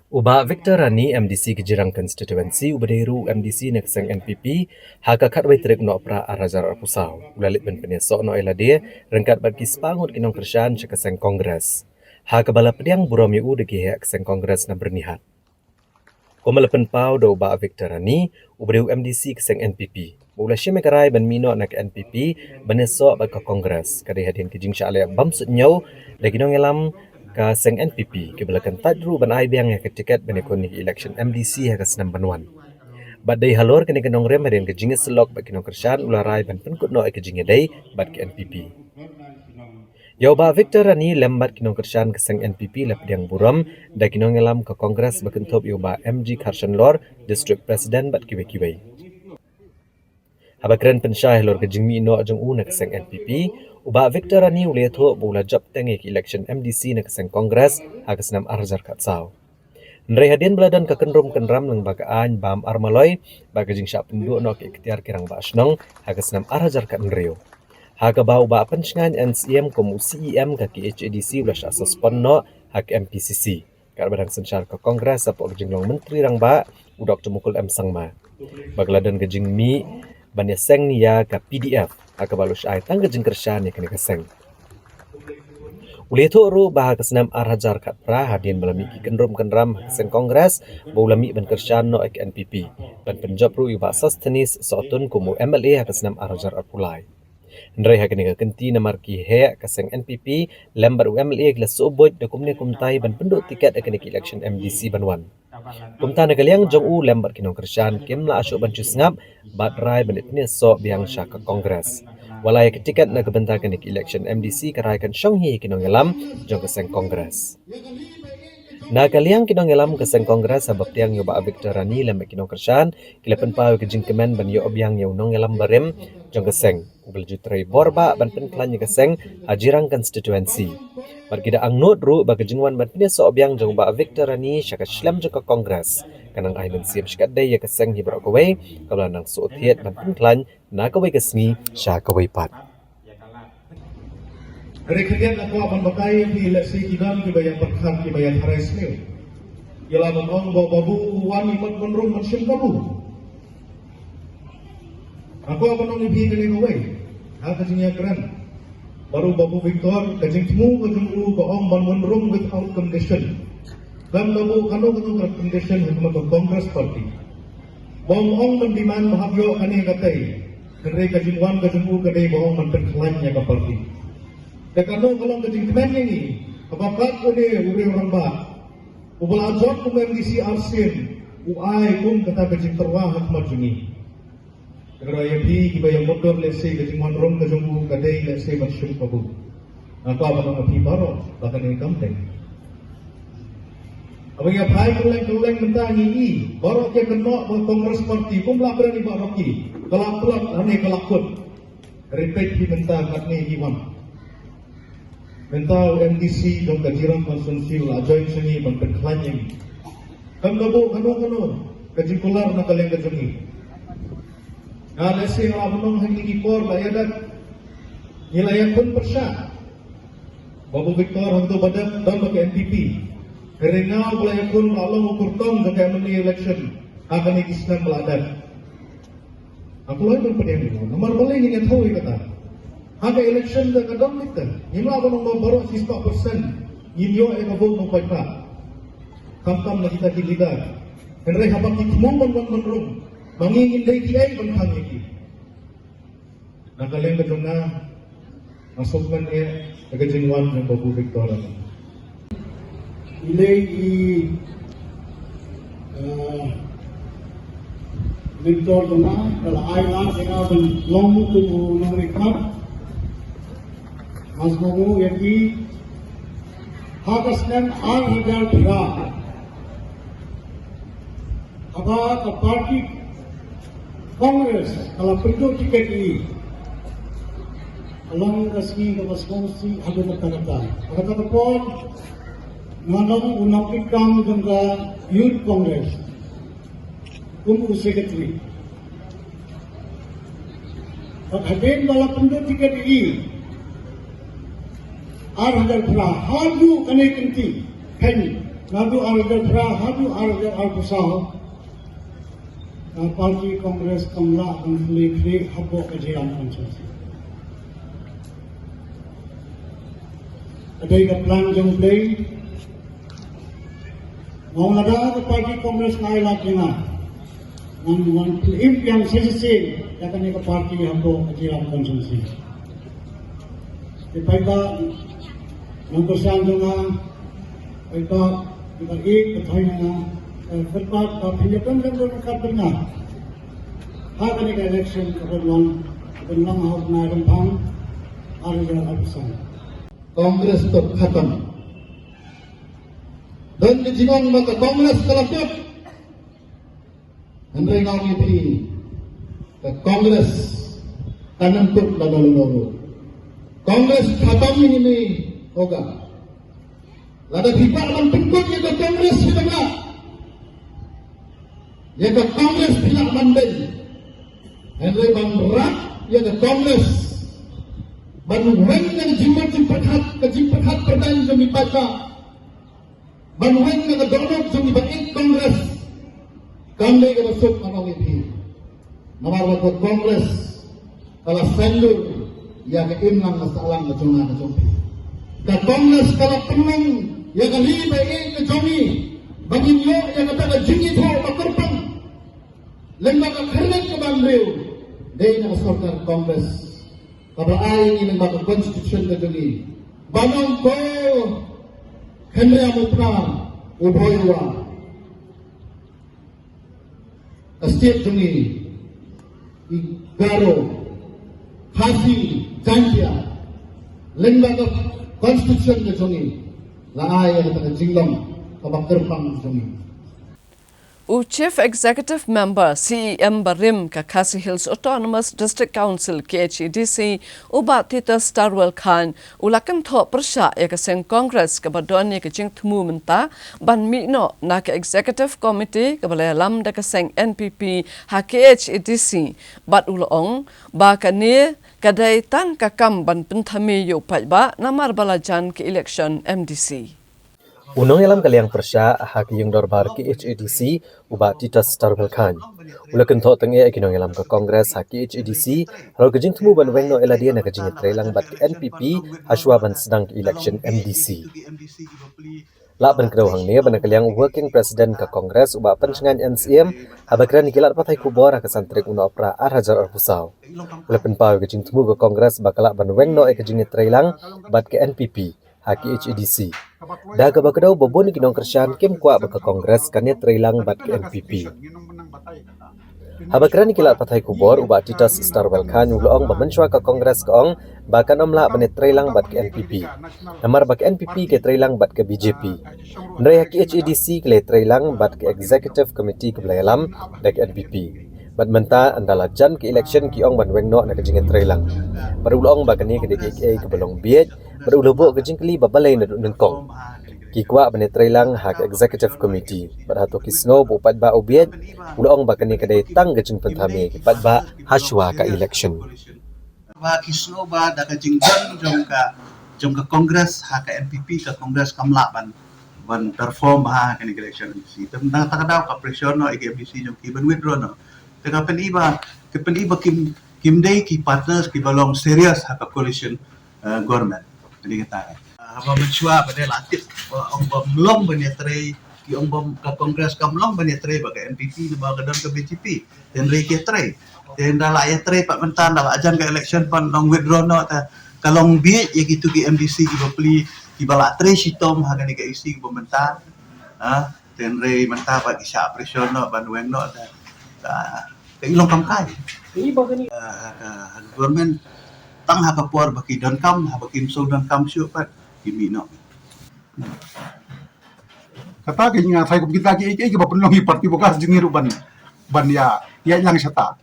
Uba Victor Rani MDC ke Jirang constituency ubaderu MDC nak sang NPP haka katwai trek no pra arajar arpusau ulalit ben penesok no elade rengkat bat kispangut kinong kersan ke sang kongres haka bala pediang burom yu de ke sang kongres na bernihat komalapen pau do uba Victor Rani ubaderu MDC ke sang NPP ula syeme karai ben mino nak NPP benesok bat ke kongres kadai hadin ke jingsha ale bamsut nyau lagi nong elam ka seng NPP ke belakan tadru ban ai biang ya ketiket benekon ni election MDC ha kasnam banwan badai halor kene kenong rem den ke jinge selok ba kinong kersan ularai ban penkut no ke jinge dai bat ke NPP yo ba Victor Rani lembat kinong kersan ke seng NPP lap diang buram da kinong elam ke kongres bakentop yo ba MG Karshan Lor district president bat kiwe habakran pensyah lor ke jingmi no ajong una ke seng NPP uba Victor Rani ule tho bula job tenge election MDC na kaseng kongres hagas nam arjar katsau nrei hadin beladan ka kendrum kendram lang bagaan bam armaloy baga jing sya pendu no ke ikhtiar kirang ba asnong hagas nam arjar kat nreo haga ba uba pensngan NCM komu CEM ka KHDC ula sya suspend no hak MPCC kar badang sensyar ka kongres apa jinglong menteri rang ba udok tumukul sangma bagladan ke jing mi banya seng niya ka PDF haka balus ai tangga jengkersan ni kene keseng ule tho ro bah kasnam arhajar kat pra hadin balami ki kendrom kendram seng kongres bolami ban kersan no ek NPP ban penjob ru iba sustenis sotun kumu MLA kasnam arhajar apulai ndrai hakene ka kenti namar ki he kaseng NPP lembar MLA glas sobot dokumne kumtai ban penduk tiket ekene ki election MDC banwan kumta nagaliang jong u lembar kinong kersan kimla asyuk ban ngap bat rai banit ni so biang syaka kongres walai ketiket na kebentakan ki election MDC karai kan syonghi kinong elam jong keseng kongres nagaliang kinong elam keseng kongres sabab tiang yo ba Victor Rani lembar kinong kersan kilepen pau ke jingkemen ban yo obyang yo nong elam barem jong keseng ubel jutrai borba ban penklan yo keseng Jirang constituency Bargida ang note ru bagi jingwan ban pini so obyang jong ba Victor Rani syaka shlam jong kongres kanang ai men siam skat dai ya keseng hi bro kawai kalau nang so thiet ban penklan na kawai kesngi sya kawai pat Rekian aku akan pakai di leksi kinan ki bayan perkhan ki bayan harais ni. Ialah menong babu wani mat menrum mensim babu. Aku akan menong ibi kini kawai. Hal kajinya keren. Baru babu Victor kajing temu ketemu baong ban menrum without condition. Dan babu kanu ketemu condition hikmat Congress Party. Bohong mendiman bahagyo kani katai. Kerai kajingwan kajingku kadai bohong menterkelannya ke parti. Dekano kalau kajing kemen ini, kapakat kone ure orang ba. Ubalajon kung MDC arsin, uai kung kata kajing terwah hakmat jungi. Kerana bi kibaya motor lese kajingwan rom kajingku kadai lese bersyum kabu. Aku apa nama bi baru, bahkan ini kamteng. Abang yang pai keleng mentang ini, baru ke kena Kongres Parti, pun berani ni baru ki, kelak ane kelakut, repeat di mentang kat ni iwan. Mentang MDC dong kajiran konsumsi lah join sini berkelanyang. Kam kabo kano kajikular nak kaleng kajungi. Nah lesi lah menong hari ni kor layadat, nilayan pun persat. Babu Victor hantu badan dan bagi NPP. Kerana boleh pun Allah ukurtong jika meni election akan Islam meladan. Aku lain pun pernah ni. Nomor boleh ni tahu kata. Haka election dah kadang kita. Nila pun nombor baru 60%. Inyo yang vote nombor 5. Kam lagi kita lidah. Henry habang ikmong menrum. Mangingin day kiai bangkang iki. Nakaleng kadunga masukkan kejengwan yang Babu Victor. Ilay Victor Dona kalau ayah saya belum tu mereka masuk yang Pakistan harga berat apa ke parti Kongres kalau perlu tiket ini alam resmi ke masing-masing ada kata-kata pun Manang unapikam jangka Youth Congress, Secretary. Hadir dalam penduduk tiket ini, arhajar pra hadu kene kenti, keni, nadu arhajar pra hadu arhajar arkusah. Parti Kongres Kamla konflik habok kajian konsumsi. Ada yang plan jangkai. Mau ada ke parti Kongres naik lagi na, dengan impian sisi, akan ke parti hambo ajiran konsumsi. Dipaiba, nangkusan dengan, paiba dibagi ketahui dengan, berpat penyetan dan berkat benar. Hak ini ke election kebetulan hak naik rempang, ada yang abisan. Kongres terkhatam. Dan kejingan maka Kongres kelakut. Henry Ngawi Pi ke Kongres tanentuk lalu. Kongres khatam ini hoga. Lada hibat man pengkut ya ke Kongres kita. Ya ke Kongres pilak mandai. Henry Bang Rak ya ke Kongres. Banu weng yang jimpat hat perdan demi baca. Banwen nga donok sa ibaing Kongres. Kami ka masuk anong ipi. Namarwag ko Kongres. Kala sendur. Ya ka imlang na sa alam na junga na jumpi. Ka Kongres kala penang. Ya ka libay ka jungi. Bagin yo ya ka taga jingit ho makurpang. Lengba ka karnag ka bandriw. Day na kasorkar Kongres. Kablaay ni lengba ka konstitusyon ka jungi. Banong ko. Henry Amutna Uboywa State Jungi Garo Khasi Jantia Lembaga Constitution ke Jungi Laaya ke Jinglong Kabakterpang Jungi Chief Executive Member CEM Barim ka Khasi Hills Autonomous District Council KHEDC ubat Tita Starwell Khan ulakan tho persya ya kaseng Congress ka badon ya kajing temu menta ban mino na ka Executive Committee ka balalam da kaseng NPP ha KHEDC bat ulong ba kani kadai tan ka kam ban penthami yo pai ba namar balajan ke election MDC Unong yalam kaliang persya hak yung dorbar ki HADC uba Titus Starbel Khan. Ula kentok tenge kinong yalam ke Kongres hak ki HADC hal kejing temu ban weng no eladia na kejing trelang bat ki NPP haswa ban sedang ki election MDC. La ban kedau hang ni ban kaliang working president ke Kongres uba pencengan NCM habakran kilat patai kubor ke santrik uno opera Arhajar Arbusau. Ula penpau kejing temu ke Kongres bakala ban weng no kejing trelang bat ki NPP haki HADC. Dah ke bakadau babon kinong kersyaan kim kuat baka Kongres kanya trailang bat ke NPP. Habakran kilat patai kubor uba Titus Starbel Khan uloong bamenswa ke Kongres keong bakan omla bane trailang bat ke NPP. Namar bak NPP ke trailang bat ke BJP. Nrai haki HADC ke trailang bat ke Executive Committee ke Belayalam dak NPP. Bat menta andala jan ke election ki ong ban weng no na kejing trailang. Baru uloong bakani ke DKK ke belong biet baru ulo kejing keli babalai na nengkong. Ki kuat bane trailang hak Executive Committee. Berhatu kisno bupat ba ubiet uloong bakani kedai tang kejing pentami ki pat ba haswa ka election. Ba kisno ba da kejing jan jom ka Kongres hak NPP ka Kongres kamla ban perform ha ka election si tentang takadaw ka pressure no IGMDC jom ki ban withdraw no. Teka peniba kim day ki partners ki balong serious hak coalition government. Jadi kata apa mencua pada latih orang belum benetre ki orang ke Kongres kamlong benetre bagi NPP di bawah ke BJP dan reke tre dan dalam ayat tre pak mentan dalam ajan ke election pan long withdraw no ta kalong bi ya gitu ki MDC ki beli ki balak tre sitom hagan ke isi ki pementan dan re mentah bagi sya pressure no banweng no ta ke ilong kamkai ini bagani government tang haka puar baki dan kam habakim so dan kam syu pat kimi no kata ke inga sai ko kita ke bapen hi parti bokas jingiru ban ya yang sata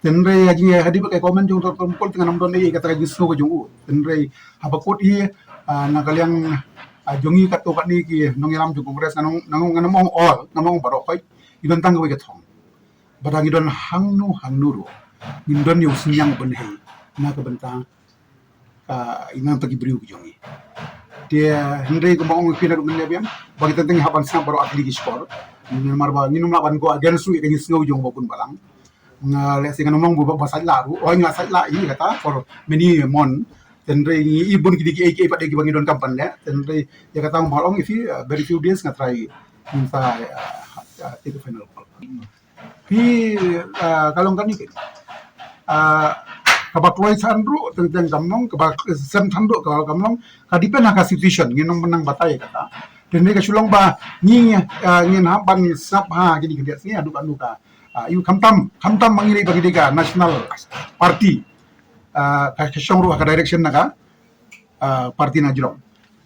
tenre ya jingi hadi ke komen jong tompol tengah nam don kata ke jisu ko jong tenre habakut hi na kaliang jongi kato pat ni ki nong yalam jong Kongres nangong all namong barok pai idon tang ke thong badang idon hangnu ro indon yu sinyang benhei na ke bentang inang pagi beriu jongi dia hendai ko mong pina ru menle biam bagi tentang haban sa baro atli ki skor marba nginum laban ko against ru ke sngo jong bopun balang ngale singa nomong bu basal la ru o nga sal la i kata for many mon tendrai ibun ki ek pada ki bangi don kampan le tendrai ya kata marong ifi very few days ngatrai minta take final call pi kalong kan ni kabat tuai sandru tentang gamong kabat sem sandru kalau gamong kadipen hak situation nginong menang batai kata dan mereka sulong ba ngin haban sap ha jadi gede sini aduk ka yu kamtam mangiri bagi dega national party ka kesong ru ka direction naka party na jrong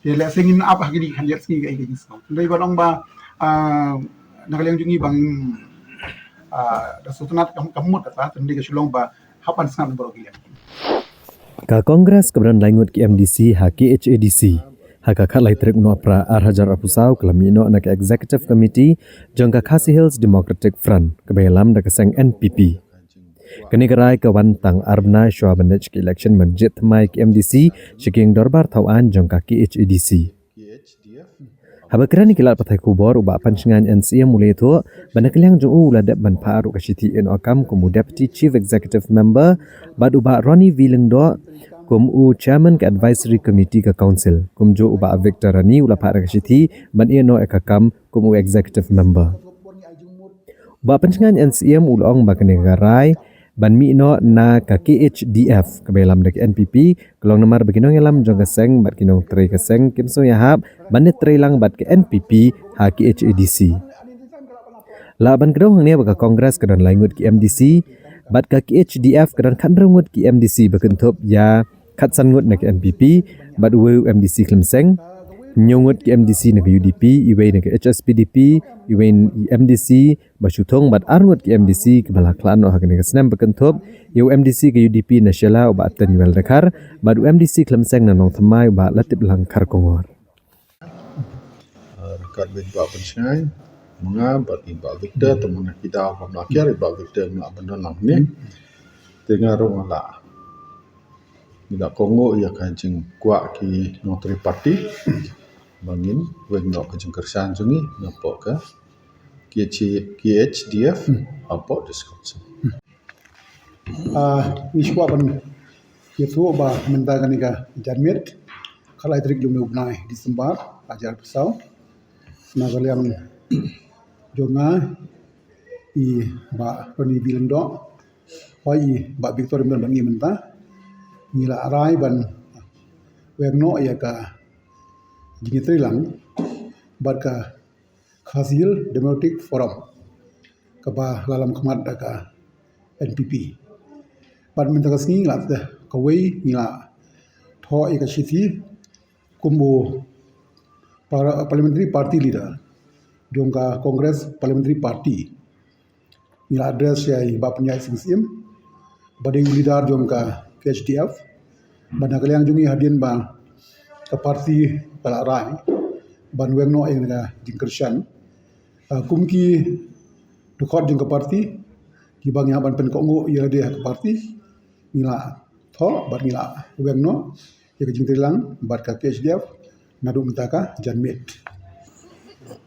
dia singin apa gini kan jet sini kayak gitu ndai balong ba nakaliang jungi bang da sutunat kamut kata tendai ka sulong ba hapan sangat berogian. Ka Kongres keberan langut ki MDC haki HADC. Haka khat lai trek no pra Arhajar Arbusau kelamino anak Executive Committee jangka Khasi Hills Democratic Front kebelam da keseng NPP. Kini kerai ke wantang arbna shwa bandaj ki election menjit mai ki MDC shiking dorbar tawan jangka ki HADC. Habakran kilat patai kubor uba pancingan NCM mulai tu banakliang juu ladap ban paru kasiti in okam kumu Deputy Chief Executive Member bad uba Ronnie Vilengdo kum Chairman ke Advisory Committee ke Council kum jo uba Victor Rani ula paru kasiti ban ino ekakam kumu Executive Member. Uba pancingan NCM ulong bakane garai ban mi no na ka KHDF kebelam dek NPP kelong nomor beginong yalam jong keseng bat kinong tre keseng kim so yahap ban tre lang bat ke NPP ha KHADC la ban kedong hang ne baka Kongres kedan langut ki MDC bat ka KHDF kedan khandrengut ki MDC bekentup ya khatsan ngut na ki NPP bat we MDC klemseng nyongut ki MDC na UDP iwe na HSPDP iwe MDC basutong bat arngut ki MDC ke balaklan no hagne kesnam bekentup yu MDC ke UDP na shela ba atenwel dakar bat MDC klemseng na nong thamai ba latip langkar kongor kat bin ba pensyai mga bat iba Victor teman kita pam lakiar iba Victor nak benda lang ni tengah rong ala tidak Kongo ia kancing kuat ki notri parti bangin weng no ke jengkersan jungi napok ke KHDF apa discussion Iswa ban itu ba mentakan ika Janmit kalau itrik jumlah ubnai Disembar ajar pisau nagal yang jonga I ba Roni Bilendo hoi ba Victor bangi menta ngila arai ban wengno ya ka Dimitri lang bat ka Hasil Democratic Forum ka ba lalam kemat ka NPP bat menta ka sngi lat ka wei ngila tho ika shiti kumbo para parliamentary party leader jongka Congress Parliamentary Party ngila address ya ba penyai singsim bading leader jongka KHDF bana kaliang jungi hadin ba ke parti kala rai ban wengno ing ga jingkershan kumki dukot jongka parti ki bang ya ban pen kongo ya dia ke parti ngila tho bat ngila wengno ya jingtrilang bat ka KHDF nadu mentaka Janmit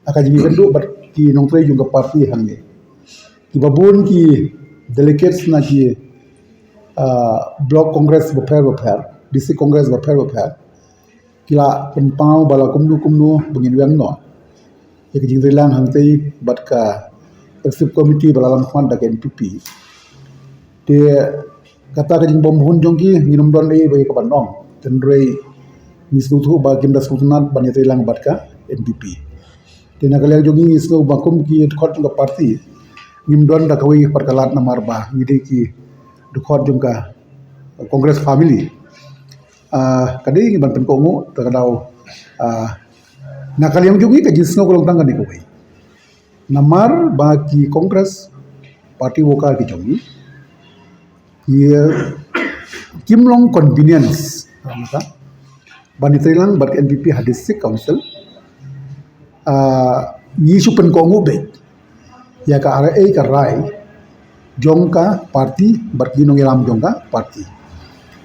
aka jingi kendu bat ki nongtre jongka parti hange ki babun ki delegates na ki block congress beper district congress beper kila penpau bala kumnu bengin wengno ya jing rilang hangtei bat ka executive committee bala lam khwan da NPP te kata ka jing bom hun jongki nginum don ei bai ka banong tenrei nisuthu ba gimda sultanat ban rilang bat ka NPP te nagaleng jongi isno bakum ki khot ka parti ngim don da kawi perkalat namar ba ngide ki dukot jongka Congress family kadai ban pen kongo takadau nakal yang jungi ka jisno kolong tangga ni koi namar baki Congress party woka ki jungi ye kimlong convenience maka bani trilang bat NPP district council yisu pen kongo be ya ka RA ka rai jongka parti berkinong ilam jongka parti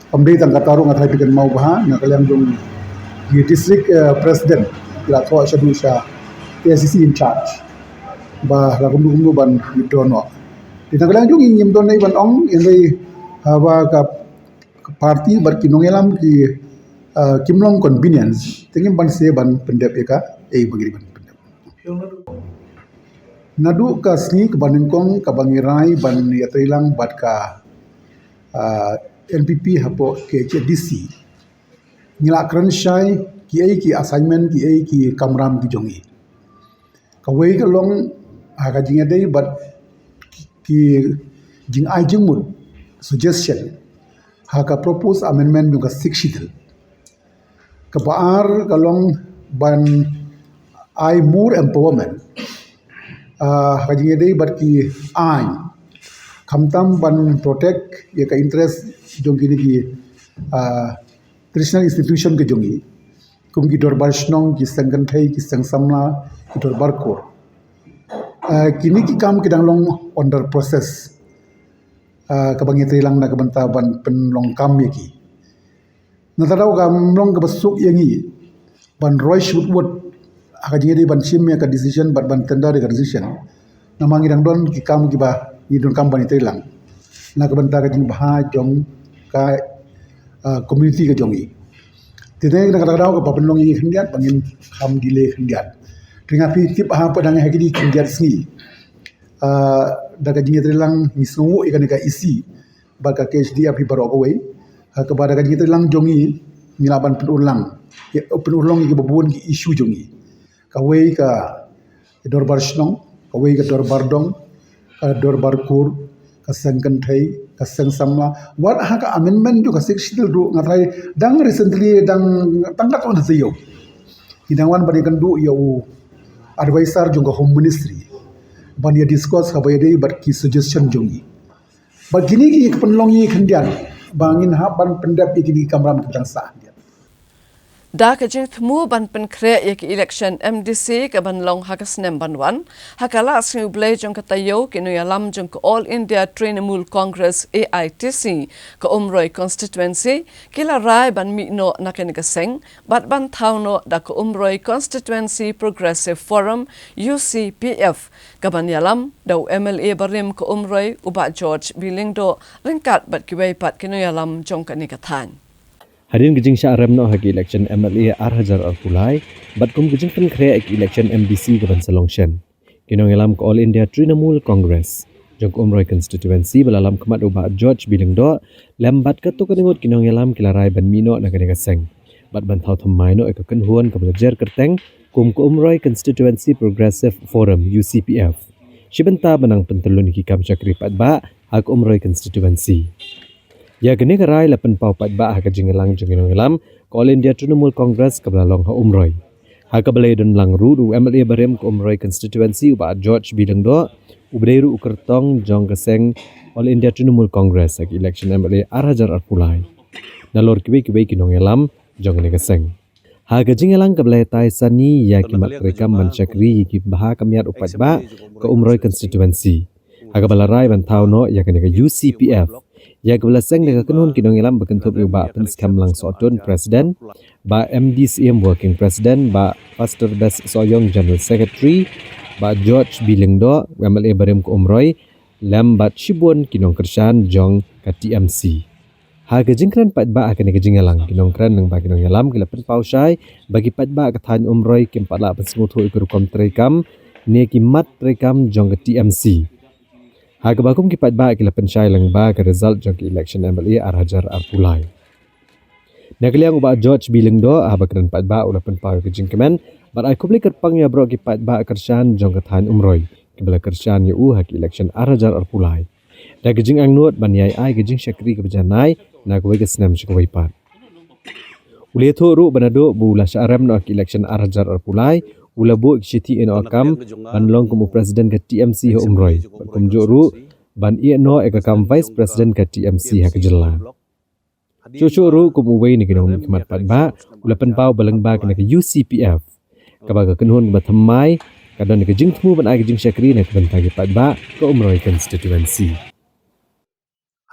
pemberi tangga taruh ngatai pikan mau bahan nak kalian jong di district president kira tua syadusha PSC in charge bah lakum ban dono di kalian jong ingin donai ban ong ini hawa ka parti berkinong ilam ki kimlong convenience tingin ban se ban pendep eka begini ban pendep nadu ka sni ke banengkong ka bangirai ban yatrilang bat ka NPP hapo ke DC ngila kranshai ki assignment ki kamram ki jongi ka wei ka long ka jinga dei but ki jing ai jingmut suggestion ha ka propose amendment nu ka 6 shitil ka baar ka long ban ai more empowerment ka jinga dei but ki ai kamtam ban protect ya ka interest jongi ni ki traditional institution ke jongi kum ki dorbar snong ki sangkan thai ki sangsamla ki dorbar kor kini ki kam ki danglong under process ka bangi trilang na ka banta ban penlong kam ki na tadau kam long ka basuk yangi ban roy shootwood aka jingi ban chim ya ka decision ban tender ka decision na mangi dang don ki kam ki ba ni don kam bani trilang na ka banta ka jing bah jong ka community ka jongi tidai na kadang ka papenlong yi khendiat bangin kham dile khendiat ringa pi tip ha padang ha gidi khendiat sni daga jingi trilang misu ikan ka isi baka KHD api baro ko wei ha ka bada jingi trilang jongi nilaban penulang ki babun ki isu jongi ka wei ka dorbar snong ka wei ka dorbar dong ka dorbar kur ka sangkan thai kasang samla wat haka amendment juga 6 du ngatai dang recently dang tangkat on sayo hidangwan bani kandu yo advisor juga home ministry bani discuss habay dei bar ki suggestion jongi bagini ki penlongi khendian bangin ha ban pendap ki kamram kedang sah Da kajing temu ban penkre yaki election MDC ke ban long hakas nem banwan hakala asngu blay jong katayo kinu yalam jong ke All India Trinamool Congress AITC ke Umroi constituency kila rai ban mikno nakenigaseng bat ban tauno da ke Umroi Constituency Progressive Forum UCPF ke ban yalam dau MLA barim ke Umroi ubat George Bilingdo ringkat bat kiwai pat kinu yalam jong kanikatan. Hadirin gejing syarem no hagi election MLA Arhajar Arpulai, bat kum gejing pen kre hagi election MDC ke Bansalong Shen. Kinong yalam ke All India Trinamool Congress. Jong Umroi constituency balalam kemat ubat George Bilingdo, lembat ke tu keningut kinong yalam kilarai ban mino na kanega seng. Bat ban thau thamai no ekaken huan ke belajar kerteng kum ke Umroi Constituency Progressive Forum UCPF. Shibenta benang pentelun hikam syakri pat ba hak Umroi constituency. Ya kini kerai lapan pau pat ba hak jingelang jenginong ilam All India Trinamool Congress kebelalong ha Umroi. Hak belai dan lang ru du MLA barim ke Umroi constituency uba George Bilingdo ubreiru ukertong jong keseng All India Trinamool Congress hak election MLA Arhajar Arpulai. Nalor kiwe kinong ilam jong ne keseng. Hak jingelang kebelai tai sani ya kimat rekam mansyakri ki baha kamiat upat ba ke Umroi constituency. Hak balarai bantau no ya kene ke UCPF. Ya kebelasang dengan kenun kinong ilam berkentup ba penskam lang sotun presiden, ba MDCM working president, ba Pastor Bes Soyong general secretary, ba George Bilingdo MLA barim ke Umroi, lam bat shibun kinong kersan jong ke TMC. Ha kejingkran pat ba akan kejingalang kinong kran nang ba kinong ilam kila pen pausai bagi pat ba katan Umroi kim patla pensengutu ikur kom trekam ne kimat trekam jong ke TMC. Hak bakum kipat ba kila pensyai lang ba ke result jong ke election MLA Arhajar Arpulai. Nakaliang uba George Bilingdo bakran pat ba ula penpau ke jingkemen, but ai kubli kerpang ya bro kipat ba kersan jong ke tan Umroi. Kebala kersan yu hak election Arhajar Arpulai. Da kejing ang nuot banyai ai kejing syakri ke bejanai na kuwe ke senam syakawai pat. Uli tu ru banado bula syarem no hak election Arhajar Arpulai. Ula bu kshiti in okam ban long kumu presiden ke TMC ha Umroi. Kum juru ban ia no ekakam vice president ke TMC ha kejela. Cucu ru kumu wei ni kinong kemat pat ba ula penpau baleng ba kena ke UCPF. Kabaga kenhun ba thamai kadon ke jing temu ban ai jing syakri na kebentagi pat ba ke Umroi constituency.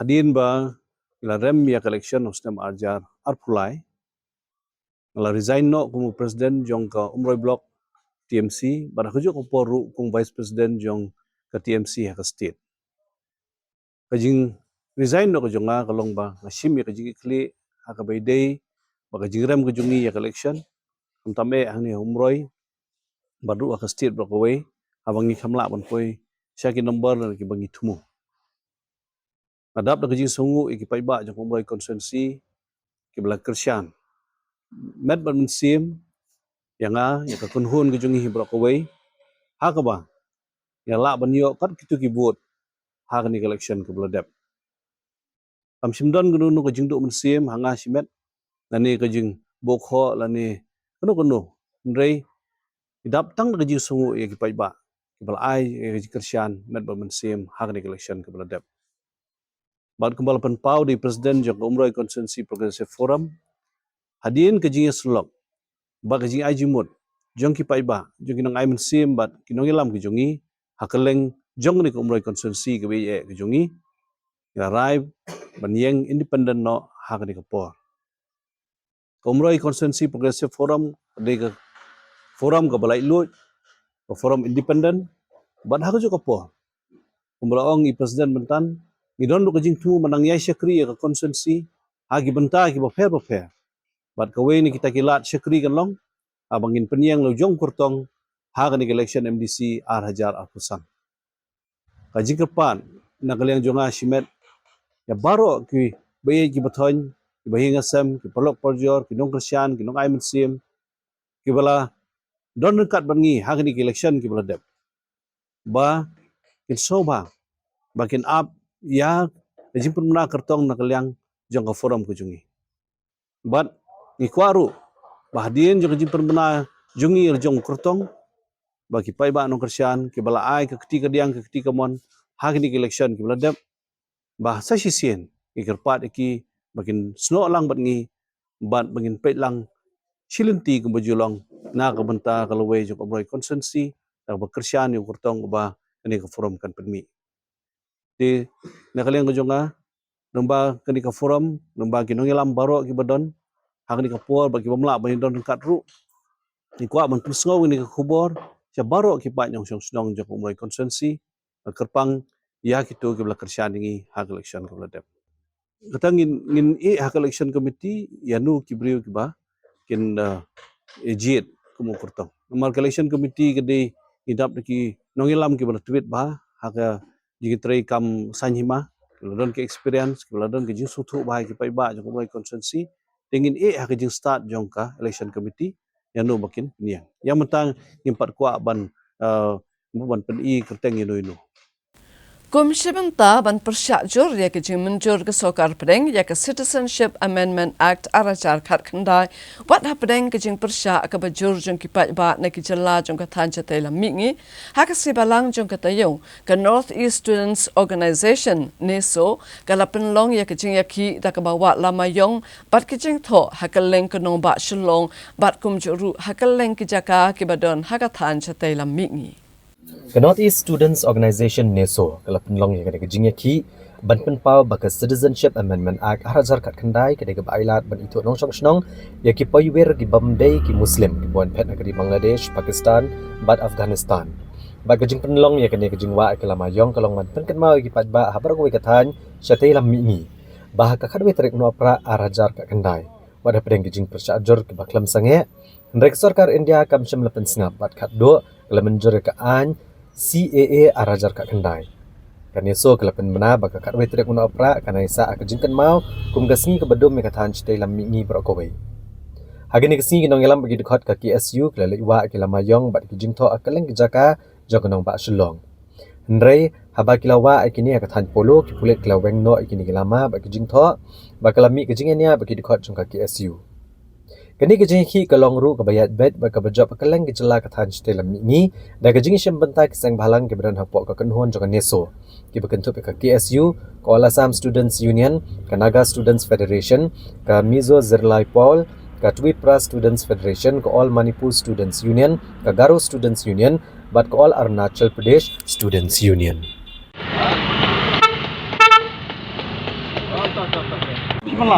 Hadirin ba ila rem ya election Hosnam Arhajar Arpulai. Ngala resign no kumu presiden jong ke Umroi block TMC, pada kerja koporu kung vice president jong ke TMC ke state. Kajing resign no kajong nga kalong ba ngasim ya kajing ikli haka bayday baka jingrem kajungi ya election kamtame hani Umroi baru ke state brokaway abangi kamla ban poi syaki number na kibangi tumu. Adap na kajing sungu ikipai ba jong Umroi constituency kibla Kershan. Med ban mensim yang ya kekunhun kejungi brokaway haka ba ya la banyo kat kitu kibut haka ni election ke bladep am simdon gunu kejing do mensim hanga simet lani kejing bokho lani kunu ndrei idap tang kejing sungu ya kipai ba kibal ai kejing Kershan met ba mensim haka ni election ke bladep bad kembal penpau di presiden jong Umroi Constituency Progressive Forum hadin kejing slok ba kejing ai jimut jong ki paiba jong kinong ai mensim bat kinong ilam ki jongi hakeleng jong ni Umroi constituency ke be ke jongi ya rai banyeng independent no hak ni kapor Umroi Constituency Progressive Forum de ke forum ke balai lu forum independent bat hak jo kapor umraong i presiden bentan ni don do kejing tu menang yai syakri ke constituency hagi benta ki ba fair bat kawe ni kita kilat syakri kan long abangin penyang lo jong kurtong hak ni election MDC Arhajar Arpusang. Kaji kepan nakaliang jonga simet ya baro ki bayi ki bathon ki bayi ngasem ki polok porjor ki nong Kershan ki nong ai mensim ki bala don kat bangi hak ni election ki bala dep. Ba kin soba bakin up ya jimpun mena kertong nakaliang jong ka forum ku jungi. But ni kwaru bahadien jong jimper bena jungi jong kurtong bagi pai ba nong Kershan ki bala ai ke ketika diang ke ketika mon hak ni election ki bala dep bah sa sisien ki kerpat ki bakin sno lang bat ngi bat bangin pet lang Shilinti ke bajulong na ke benta kalau we jong obroi konsensi tak bekersian yang kurtong ba kini ke forum kan penmi. Di na kalian ke jonga nomba kini ke forum nomba kinong ilam baro ki badon hak ni ke puar bagi pemlak bani don kat ru. Ni kuat men pusngau ni ke kubor sia baro ki pa nyong song jong obroi konsensi kerpang ya kitu ke bekersian ni hak election ke beladep. Kata ngin hak election committee ya nu ki brio ki ba kin ejit kumu kurtong. Nomor election committee gede idap ki nongilam ki ber tweet ba hak jigi trai kam sanhima keladon ke experience keladon ke jing sutu ba ki pai ba jong mulai konsensi dingin hak jing start jong ka election committee yang no makin niang. Yang mentang impat kuat ban ban pen kerteng ino. Komisi Benta ban persyakjur ya ke jing menjur ke sokar pedeng ya ke Citizenship Amendment Act arajar kat kendai wat ha pedeng ke jing persyak ke bajur jong kipat ba na ki jela jong ka tanja tela mingi ha ke sibalang jong ka tayo ke North East Students Organisation NESO ka la penlong ya ke jing ya ki da ke bawa lama yong bat ke jing tho ha ke leng ke nong ba shulong bat kum juru ha ke leng ke jaka ke badon ha ka tanja tela mingi. Ke North East Students Organisation NESO kalau penlong yang ada kejingnya ki ban penpau baka Citizenship Amendment Act harajar kat kendai ke dega bailat ban itu nong snong ya ki paywer ki Bombay ki Muslim ki buan pet negeri Bangladesh, Pakistan, bat Afghanistan. Ba kejing penlong ya kene kejing wa ke lamayong kalong man pen mau ki pat ba habar ko ikatan syatei lam mi bah ka khadwe trek no pra harajar kat kendai. Wada pedeng kejing persyajur ke baklam sange Rek Sarkar India kam syam lepen snap bat kat do kalau menjur ke an CAA arajar kat kendai. Kan yeso ke lepen mena baka kat wetrek una opra kana isa ak jingkan mau kum gasngi ke bedom me katan chite lam mingi brokowe. Hagini kesni kinong yalam bagi dekat ke KSU ke lewa ke lamayong bat ke jingtho akaleng ke jaka jogonong ba shulong. Hendrei haba kilawa ikini akatan polo ki pulet kelaweng no ikini kelama bagi jingtho bakalami ke jingenia bagi dekat jong ke KSU. Kini kejing hi kalong ru ke bayat bed baka bajop keleng ke jela katan chite lam mingi da kejing syam bentai keseng balang ke beran hapok ke kenhon jong neso ki bekentup ke KSU ke All Assam Students Union ke Naga Students Federation ke Mizo Zirlai Paul ke Twipra Students Federation ke All Manipur Students Union ke Garo Students Union bat ke All Arunachal Pradesh Students Union. Beli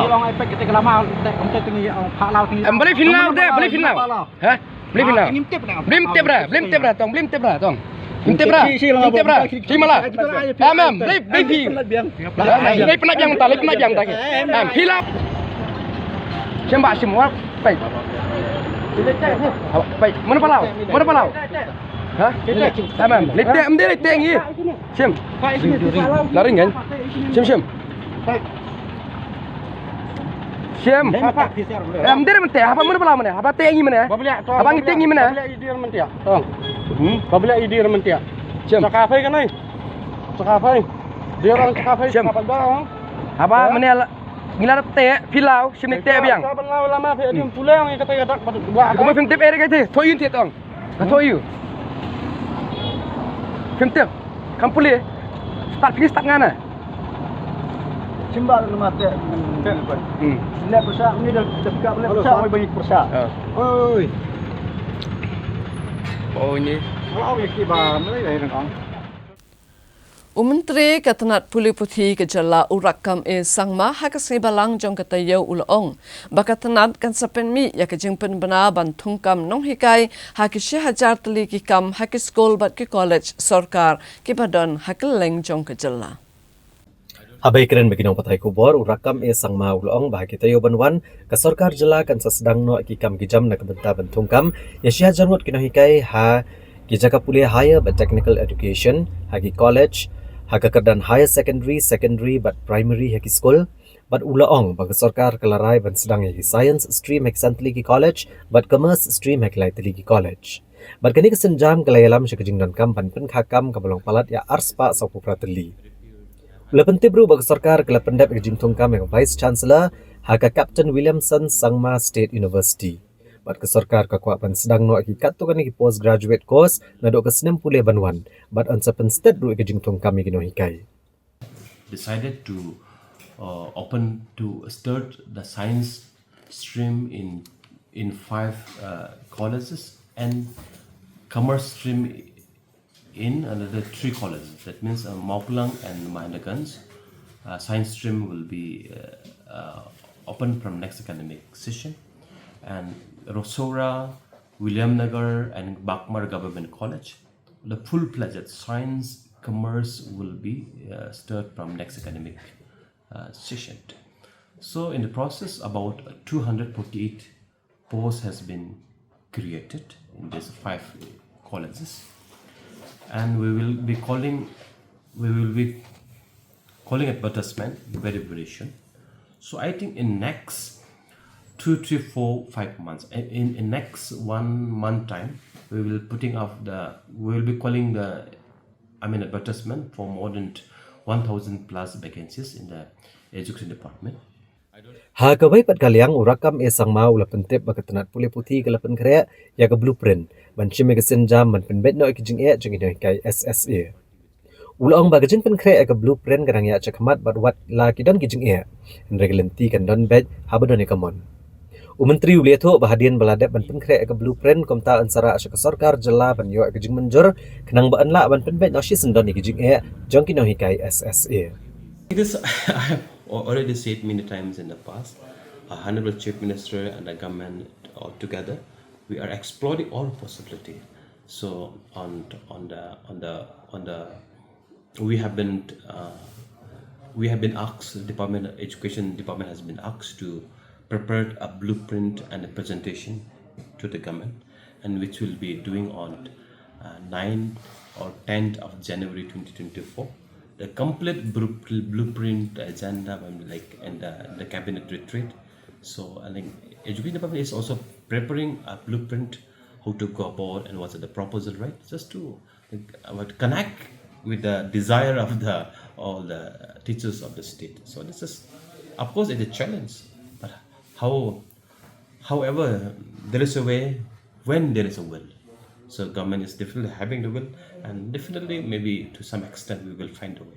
final deh, beli final. Hah? Beli final. Blim tebra tong, blim tebra tong. Blim tebra. Cimala. Beli pi. Beli penat yang tak, penat yang tak. Hilap. Cembak semua. Baik. Baik. Mana palau? Mana palau? Hah? Letek amde letek ni. Sim. Laring kan? Sim. Siam. Amdir menteh. Apa mana pala mana? Apa tengi mana? Abang tengi mana? Babla idir menteh. Tong. Babla idir menteh. Siam. Cakafai kan ai? Cakafai. Dia orang cakafai kapan dah? Apa mana gila teh pilau sini teh biang. Kapan lama pe dia pulang yang kata dak buat. Aku mau fintip ere kata. Toyun teh tong. Toyu. Fintip. Kampuli. Start ngana? Simbal mata. Nak persak ni dah dekat boleh persak mai banyak persak. Oi. Oh ini. Kalau yang kibar mai nang. Menteri Katanat Puli Putih ke jala urakam sangma hakasi balang jong katayo ulong. Baka tanat kan sapen mi ya ke jing pen bana ban thungkam nong hikai hakisi hajar teli ki kam hakis skol bat ki college sarkar ki badon hakeleng jong ke jala. Habai keren bagi nong patai kubor urakam sangma ulong bah kita yo banwan ke sarkar jela kan sedang no ki kam kijam na kebenta bentungkam ya sia jangot kino hikai ha ki jaka puli higher but technical education ha ki college ha kekerdan higher secondary but primary ha ki school but ulong bagi sarkar kelarai ban sedang ki science stream excellently ki college but commerce stream haklai teli ki college but kini kesenjam kelayalam sekejing dan kam pan pen khakam kabalong palat ya arspa sapu prateli. Lepen tibru bagi sarkar kela pendap kejing tungkam yang Vice Chancellor haka Captain Williamson Sangma State University. Bat ke sarkar ka kuapan sedang no ki katukan ki postgraduate course na do ke 60 banwan bat on sepen state ru kejing tungkam ki no hikai. Decided to open to start the science stream in in 5 colleges and commerce stream in another 3 colleges. That means Maupulang and Mahindagans. Science stream will be open from next academic session, and Rosora, Williamnagar and Bakmar Government College, the full-fledged science commerce will be started from next academic session. So in the process, about 248 posts has been created in these 5 colleges, and we will be calling advertisement very soon. So I think in next 2, 3, 4, 5 months, in next 1 month time, we will be calling the advertisement for more than 1,000 plus vacancies in the education department. Hagawai pat kaliang urakam esang mau la pentep bakatanat pule puti kala penkrea ya ke blueprint ban chime ke senjam ban penbet no ikijing jing ino kai SSA. Ulong bagajing penkrea ke blueprint kadang ya cakmat bat wat la kidon kijing regulenti kan don bet habadon ikamon. Menteri Uliato bahadian beladap ban penkrea ke blueprint komta ansara asya sarkar jela ban yo ikijing menjur kenang ban la ban penbet no shi sendon ikijing jong kino hikai SSA. Because I have already said many times in the past, Honorable Chief Minister and the government all together, we are exploring all possibility. So we have been asked, the Education Department has been asked to prepare a blueprint and a presentation to the government, and which will be doing on 9th or 10th of January 2024. The complete blueprint agenda and the cabinet retreat. So I think Education Department is also preparing a blueprint how to go about and what's the proposal, right? Just to connect with the desire of all the teachers of the state. So this is, of course, it's a challenge, but however, there is a way when there is a will. So government is definitely having the will, and definitely maybe to some extent we will find a way.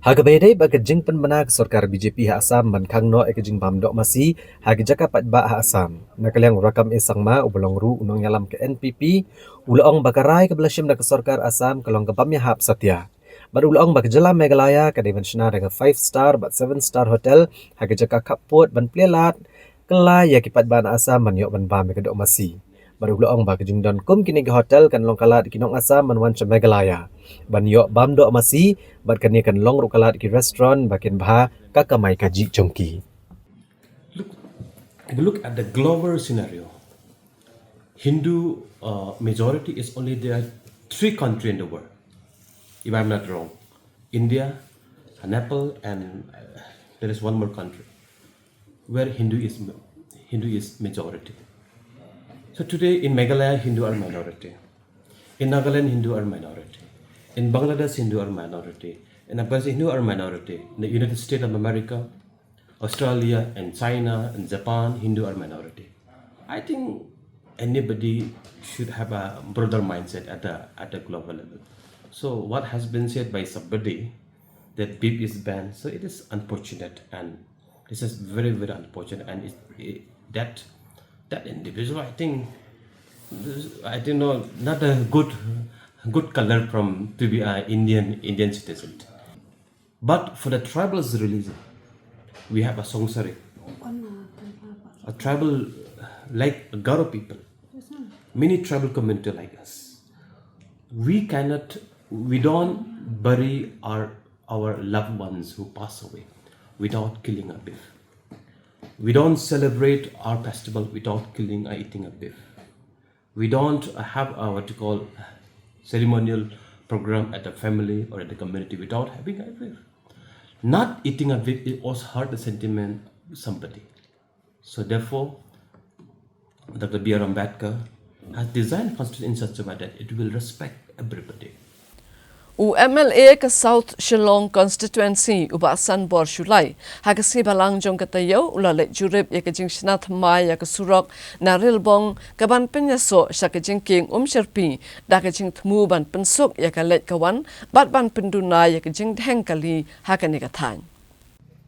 Hagabedai bagajing penbenak sarkar BJP ha Assam ban khangno ekajing bamdok masi hagijaka patba ha Assam nakaliang rakam esangma ubolong ru unong yalam ke NPP ulong bakarai ke belashim dak sarkar Assam kalong ke bamya hap satya bar ulong bakjala Meghalaya ke dimensiona dengan 5-star bat 7-star hotel hagijaka kapot ban plelat kela ya kipat ban Assam ban yok ban bam ke dok masi baru ulong bagajing don kum kini ke hotel kan long kalat kinong Assam ban wan Meghalaya ban yok bam dok masi bat kani kan long rukalat ki restaurant bakin bah kakamai kaji chongki. Look at the global scenario. Hindu majority is only there 3 countries in the world, if I'm not wrong. India, Nepal, and there is one more country where Hindu is majority. So today in Meghalaya, Hindu are minority. In Nagaland, Hindu are minority. In Bangladesh, Hindu are minority. In Afghanistan, Hindu are minority. In the United States of America, Australia, and China, and Japan, Hindu are minority. I think anybody should have a broader mindset at a global level. So what has been said by somebody that beef is banned, so it is unfortunate, and this is very unfortunate, and that individual, I think not a good color from to be an Indian citizen. But for the tribals religion, we have a Songsari, a tribal like Garo people, many tribal community like us. We don't bury our loved ones who pass away without killing a beef. We don't celebrate our festival without killing or eating a beef. We don't have what you call ceremonial program at the family or at the community without having a beef. Not eating a beef, it also hurt the sentiment of somebody. So therefore, Dr. B.R. Ambedkar has designed constitution in such a way that it will respect everybody. O MLA ka South Shillong constituency ubasan bor Shulai hagasi balang jong katayo ulale jurip ya kajing sinath mai ya kasurok na rilbong kaban penyaso sa kajing king sherpi da kajing tmu ban pensuk ya kalet kawan bat ban penduna ya kajing dheng kali hakani kathan.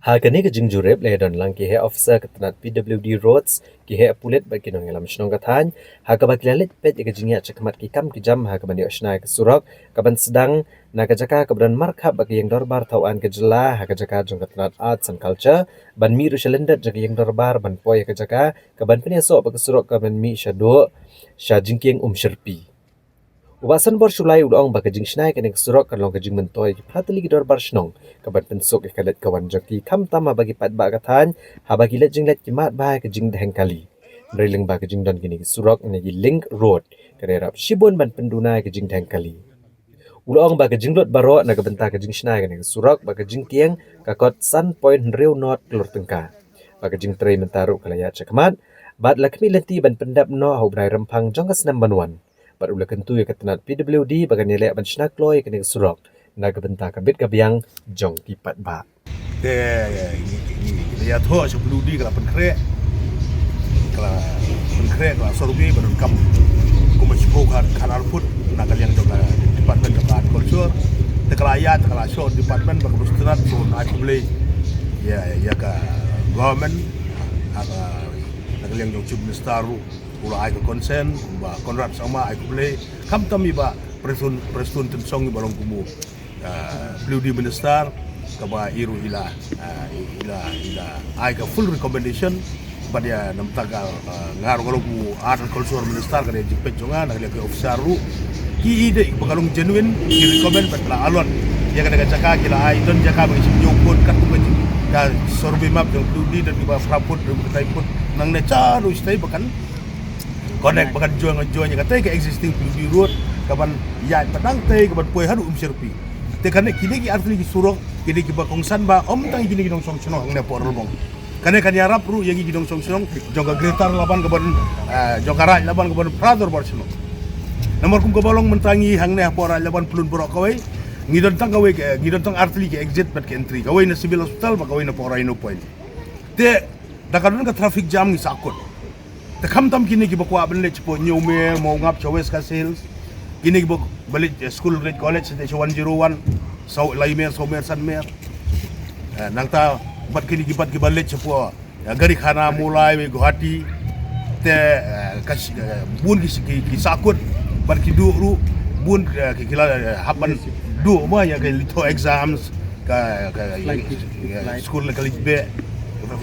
Hagani ke jing jurep le don lang ki he officer ketenat PWD Roads ki he pulit bagi nong elam shnong kathan ha ka baklalit pet ke jingya chakmat ki kam ki jam ha ka bani osna ke surok kaban sedang na ka jaka ka ban markha bagi yang dorbar tauan ke jela ha ka jaka jong ketenat arts and culture ban mi rushalendat jagi yang dorbar ban poy ke jaka ka ban peneso bagi surok ka ban mi shado sha jingking sherpi Ubasan bor sulai udang bagi jing snai kene surok kan long jing mentoy ki prateli dor bar snong kaban pensuk ke kalet kawan joki kam tama bagi pat ba kathan ha bagi let jing let ki mat ba ke jing deheng kali reling ba ke jing don kini surok ne gi link road kare rap shibon ban penduna ke jing deheng kali ulong ba ke jing lot baro na ke benta ke jing snai kene surok ba ke jing tieng ka kot sun point rew not klur tengka ba ke jing trei mentaru kalaya chakmat bat lakmi lenti ban pendap no hau brai rempang jong kas nam banwan Pat ula kentu ya ketenat PWD bagan nilai ban snak loy kene surok na gebenta kabit kabiang jong tipat ba. Ya tho so PWD kala penkre kala sorbi ban kam ko ma sipo kanal put na kalian jong department of art culture te kala ya te kala show department bag bustenat so na kumle ya ka government aga na kalian jong chief minister Ula ai ko konsen ba konrad sama ai ko play kam tam iba presun tensong iba long kumu PWD minister ka ba iru ila ai ka full recommendation ba dia nam tagal ngar ko ku art and culture minister ka dia jipet jonga na dia officer ru ki ide bakalong genuine ki recommend ba la alon ya ka jaka kila ai don jaka bang nyokon kat ko ka sorbe map jong PWD dan iba fraput kai put nang ne charu stay bakan connect bakan juang kata ke existing PWD road kapan ya padang te kapan poi haru sherpi te kan kini ki artli ki surok kini ki bakongsan ba tang kini ki dong song chno ngne por robong kan yarap ru yagi ki dong song chno jonga gretar laban kapan jonga raj laban kapan prador bar chno nomor kum kabalong mentangi hangne por laban pelun borok kawai ngidon tang artli ki exit bat ke entry kawai na civil hospital ba kawai na por ino point te dakadun ka traffic jam ni sakot te kam tam kini ki bakwa ben lech po nyume mo ngap chawes ka sales kini ki bak balik school grade college te 101 so laimer so mer san mer nang ta bat kini ki bat ki balik po gari khana mulai we Guwahati te kas bun ki sakut bat ki du ru bun ki kila haban du ma ya ke lito exams ka school college be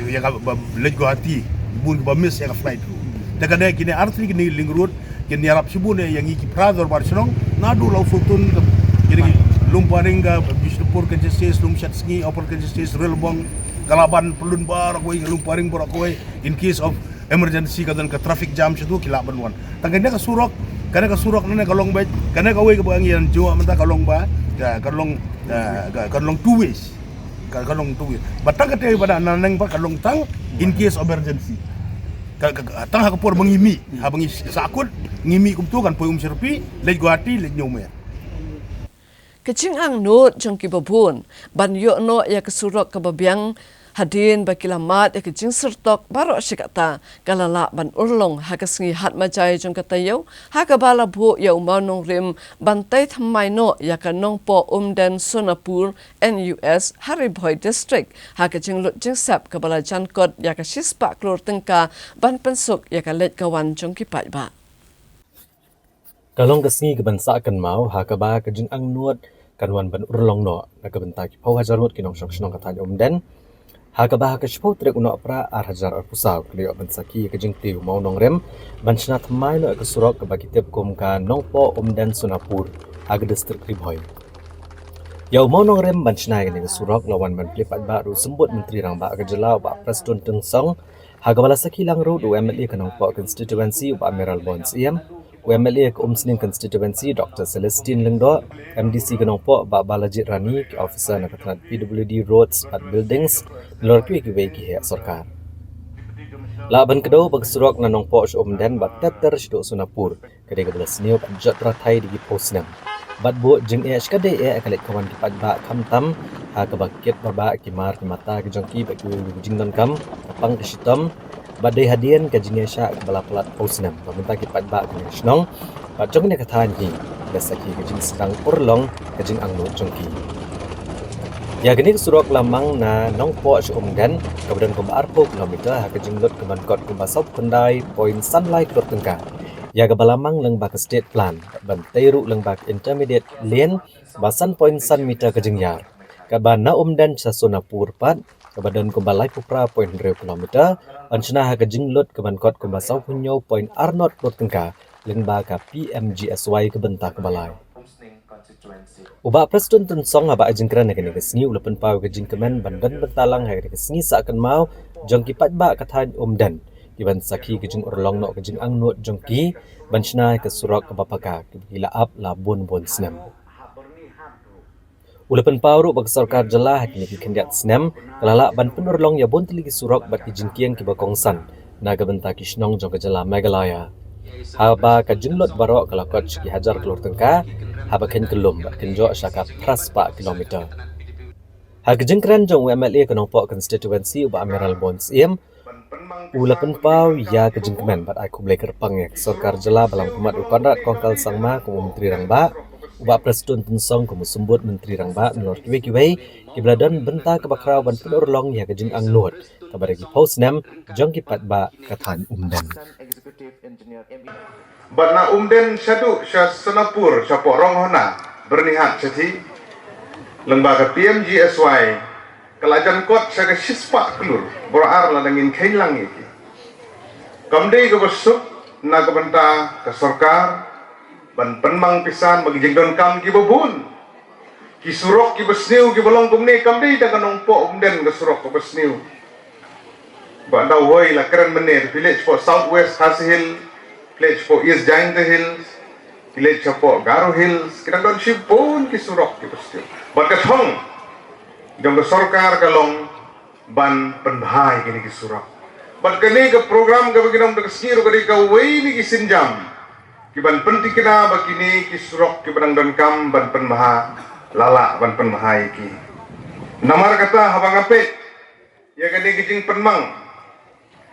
ya ka lech Guwahati bun ba miss ya ka flight daga kini artli kini link road kini yarap sibune yang iki prador barcelong nadu lau futun kini lumparing ga bisnupur ke justice lumshat sngi opor ke justice relbong galaban pelun bar koi lumparing bar koi in case of emergency kadan ka traffic jam situ kila banwan tangene ka surok nene kalong ba kana ka we ka bangian jo menta kalong ba kalong two ways batang kate pada nanang pa kalong tang in case of emergency tang ha kapor mangimi ha bangi sakut ngimi kumtu kan poi sherpi lej Guwahati lej nyome Kecing ang not jong kibabun ban yo no ya kesurok kababiang hadin bakilamat ya kecing sertok baro sikata kalala ban urlong ha kasngi hat majai jong katayo ha kabala bu ya umanong rim bantai thamai no ya kanong po den Sonapur NUS Hariboy district ha kecing lut jing sap kabala jankot ya ka sispa klor tengka ban pensuk ya ka let kawan jong kipai ba Kalong kasngi ke bansa kan mau ha ka ba ke jing ang nuat kanwan ban urlong no na ke benta ki pau hajarut kinong sok snong katanya den ha ka ba ka shpo trek uno pra ar hajar ar pusau klio bansa ki ke jing tiu mau nong rem ban snat mai no ke surok ke bagi tep kum ka nong po den Sonapur ha ke district Hariboy Yau mau nong rem ban snai ke surok lawan ban plipat ba ru sembut menteri rang ba ke jelau ba preston teng song ha ka bala sakilang ru du MLA kanong po constituency ba Meral Bonds UMLA ke Sning constituency Dr. Celestine Lengdo, MDC Genong Po Ba Balajit Rani ke officer na ketenat PWD Roads at Buildings lor ki ki hek sarkar. Laban kedua bagsurok na nong po den ba tetter sido Sonapur kede ke belas niop jot ratai di posnam. Bat bu jeng kade kalet kawan kipat ba kamtam ha ke bakit ba kimar ki mata ke jongki ba ki jing don kam pang kesitom badai hadian ke jingnya syak bala pelat posnam pemerintah kipat ba ke snong ba jong ne kathan hi besaki ke jing sedang urlong ke jing angno jongki Ya gini kesurok lamang na nong po si umdan kemudian kumba arpo kilometer haka jinglot keman kot kumba sop kendai point sunlight klot tengka. Ya kebalamang leng bak state plan ban teiru leng bak intermediate lane basan point sun meter ke jingyar. Kaban na umdan sa sonapur pat kebadan kumba lai pupra point 2 kilometer anchna haka jinglot keman kot kumba sop hunyo point arnot klot tengka leng bak PMGSY ke bentak kebalai. Ubah Preston Tunsong haba ajengkran negeri kesni ulapan pau kejing kemen bandan bentalang hari kesni seakan mau jongki patba kathan umdan kiban sakhi kejing urlong no kejing angnut jongki banchna ke surok ke bapaka kila ap labun bon snem ulapan pau ru bag sarkar jala hakini ki kendiat snem kalala ban penurlong ya bon teligi surok bat kejing kiang ki bakongsan naga bentak kisnong jong ke jala Meghalaya haba kejing lot barok kalakot ki hajar kelur tengka haba ken kelum bat kenjo syaka pras pa kilometer. Hag jengkran jong MLA kenopok constituency uba Amiral Bonds im ulapan pau ya kejengkemen bat ai kublai kerpang ya sarkar jela balang kumat ukandrat kongkal sangma kumu menteri rangba uba Preston Tunsong kumu sembut menteri rangba nor kiwe kibladan benta kebakrau ban penurlong ya kejeng angnut kabaragi postnem jong kipat ba kathan umdan. Bat na umden syadu syah senapur syapok rong hona bernihat seti lembaga PMGSY kelajan kot syah sispak kelur berar la dangin kailang iki kamdei ke besuk na ke benta ke sarkar ban penmang pisan bagi jengdon kam ki bobun ki surok ki besniu ki bolong kumne kamdei dengan nongpo umden ke surok ke besniu ba da woi la keren menir village for southwest Hasil village for East Giant Hills, village for Garo Hills, kita don sipun ki surok ki pasti. Berkatong, jong sarkar kalong ban penbahai kini ki surok. Berkene ke program ke bagi dong dekesir ke ka wei ni ki sinjam. Ki ban penting kena bakini ki surok ki badang don kam ban penbaha lala ban penbahai ki. Namar kata habang ape ya kene ki jing penmang.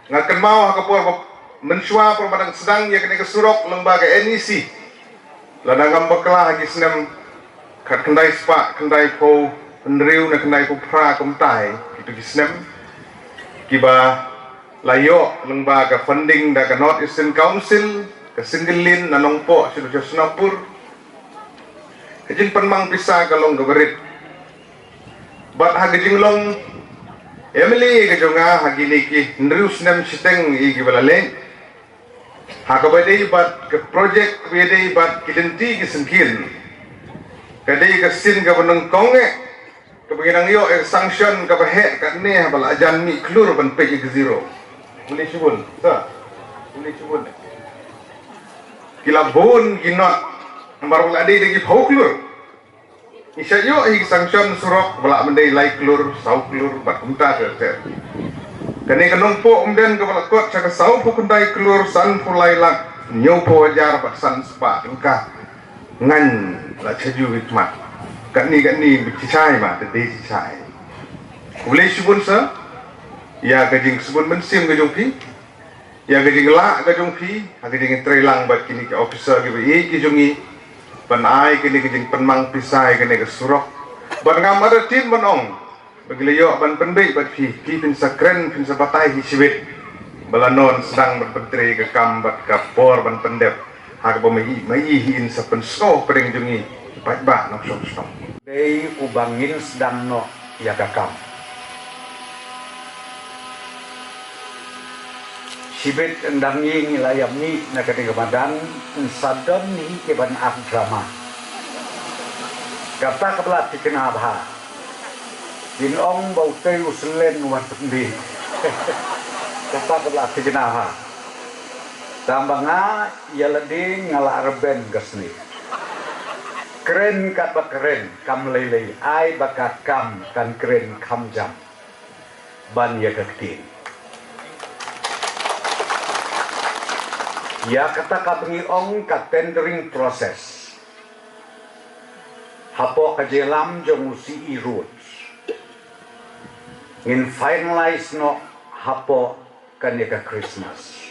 Ngaken mau hakapor mensua permadang sedang ya kena kesurok lembaga NEC ladangam bakla hagi senam kat kendai spak kendai po pendriu na kendai po pra kumtai itu kisnem kiba layo lembaga funding da ka North Eastern Council ka Singgilin na nongpo sido sa Sunapur kajing penmang pisa kalong gabarit bat hagi jinglong Emily kajonga hagi niki ndriu senam siteng igi balale hakabadai bat ke projek bedai bat kidenti ke sengkin kadai ke sin ke benengkonge ke benginang yo sanction ke bahek kat ne bal ajan mi klur ban pe ke zero boleh cubun sa boleh cubun kila bon ginot ambar bal adai degi phau klur isya yo hi sanction surok bala mendai lai klur sau klur bat kumta ter kani kanong po umden ke balakot sa kasaw po kunday klur san po laylak nyo po wajar bat san spa engka ngan la chaju hikmat kani bicicay ma tete cicay boleh subun sa ya gajing subun mensim gajong pi ya gajing la gajong pi gajing trelang bat kini ke officer ke bi ki jongi panai kini gajing penmang pisai kini ke surok ban ngam ada tin manong Begilayo ban pendek bat pi pin sakren pin sabatai hiswit balanon sedang berpentri ke kambat kapor ban pendep hak bomai hin sapen sko pering jungi pat ba nok sok dei ubangin sedang no ya kakam sibit endangi ngilayam ni na ketika badan sadon ni ke ban drama kata kebelat dikena abha Dinong bau teh uslen wan pendi. Kata kebelah sejenaha. Tambanga ia leding ngala arben gasni. Keren kat bakeren kam lele ai baka kam kan keren kam jam. Ban ya ketin. Ya kata kabengi ong kat tendering proses. Hapo kajelam jong usi irut. In finalize no hapo kaneka Christmas.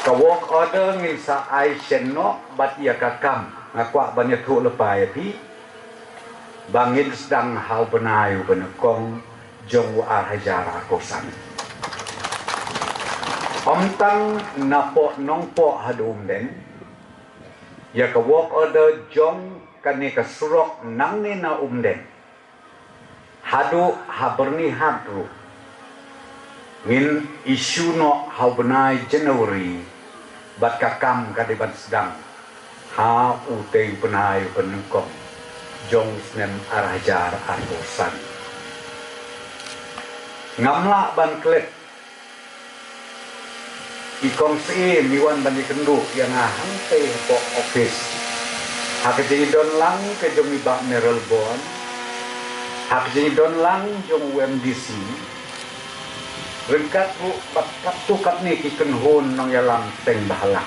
Ka work order ngin sa ai shen no bat ya kakam ngakwa banyak tu lepai pi bangin sedang hau benayu benekong jong arhajara kosan. Omtang napo nongpo hadum den, ya ka work order jong kani ka surok nang ni na den. Hadu haberni hadru, ngin isu no hau benai Januari, bat kakam kadiban sedang, ha uteng benai benekong jong snem arhajar arbosan. Ngamla ban klet ikong si miwan bani kendu yang hangte po office hak jadi don lang ke jong ibak Merel Bon hak jadi don lang jong UMDC rengkat ru bat kaptukat ni ki kenhun nang yalang teng bahalang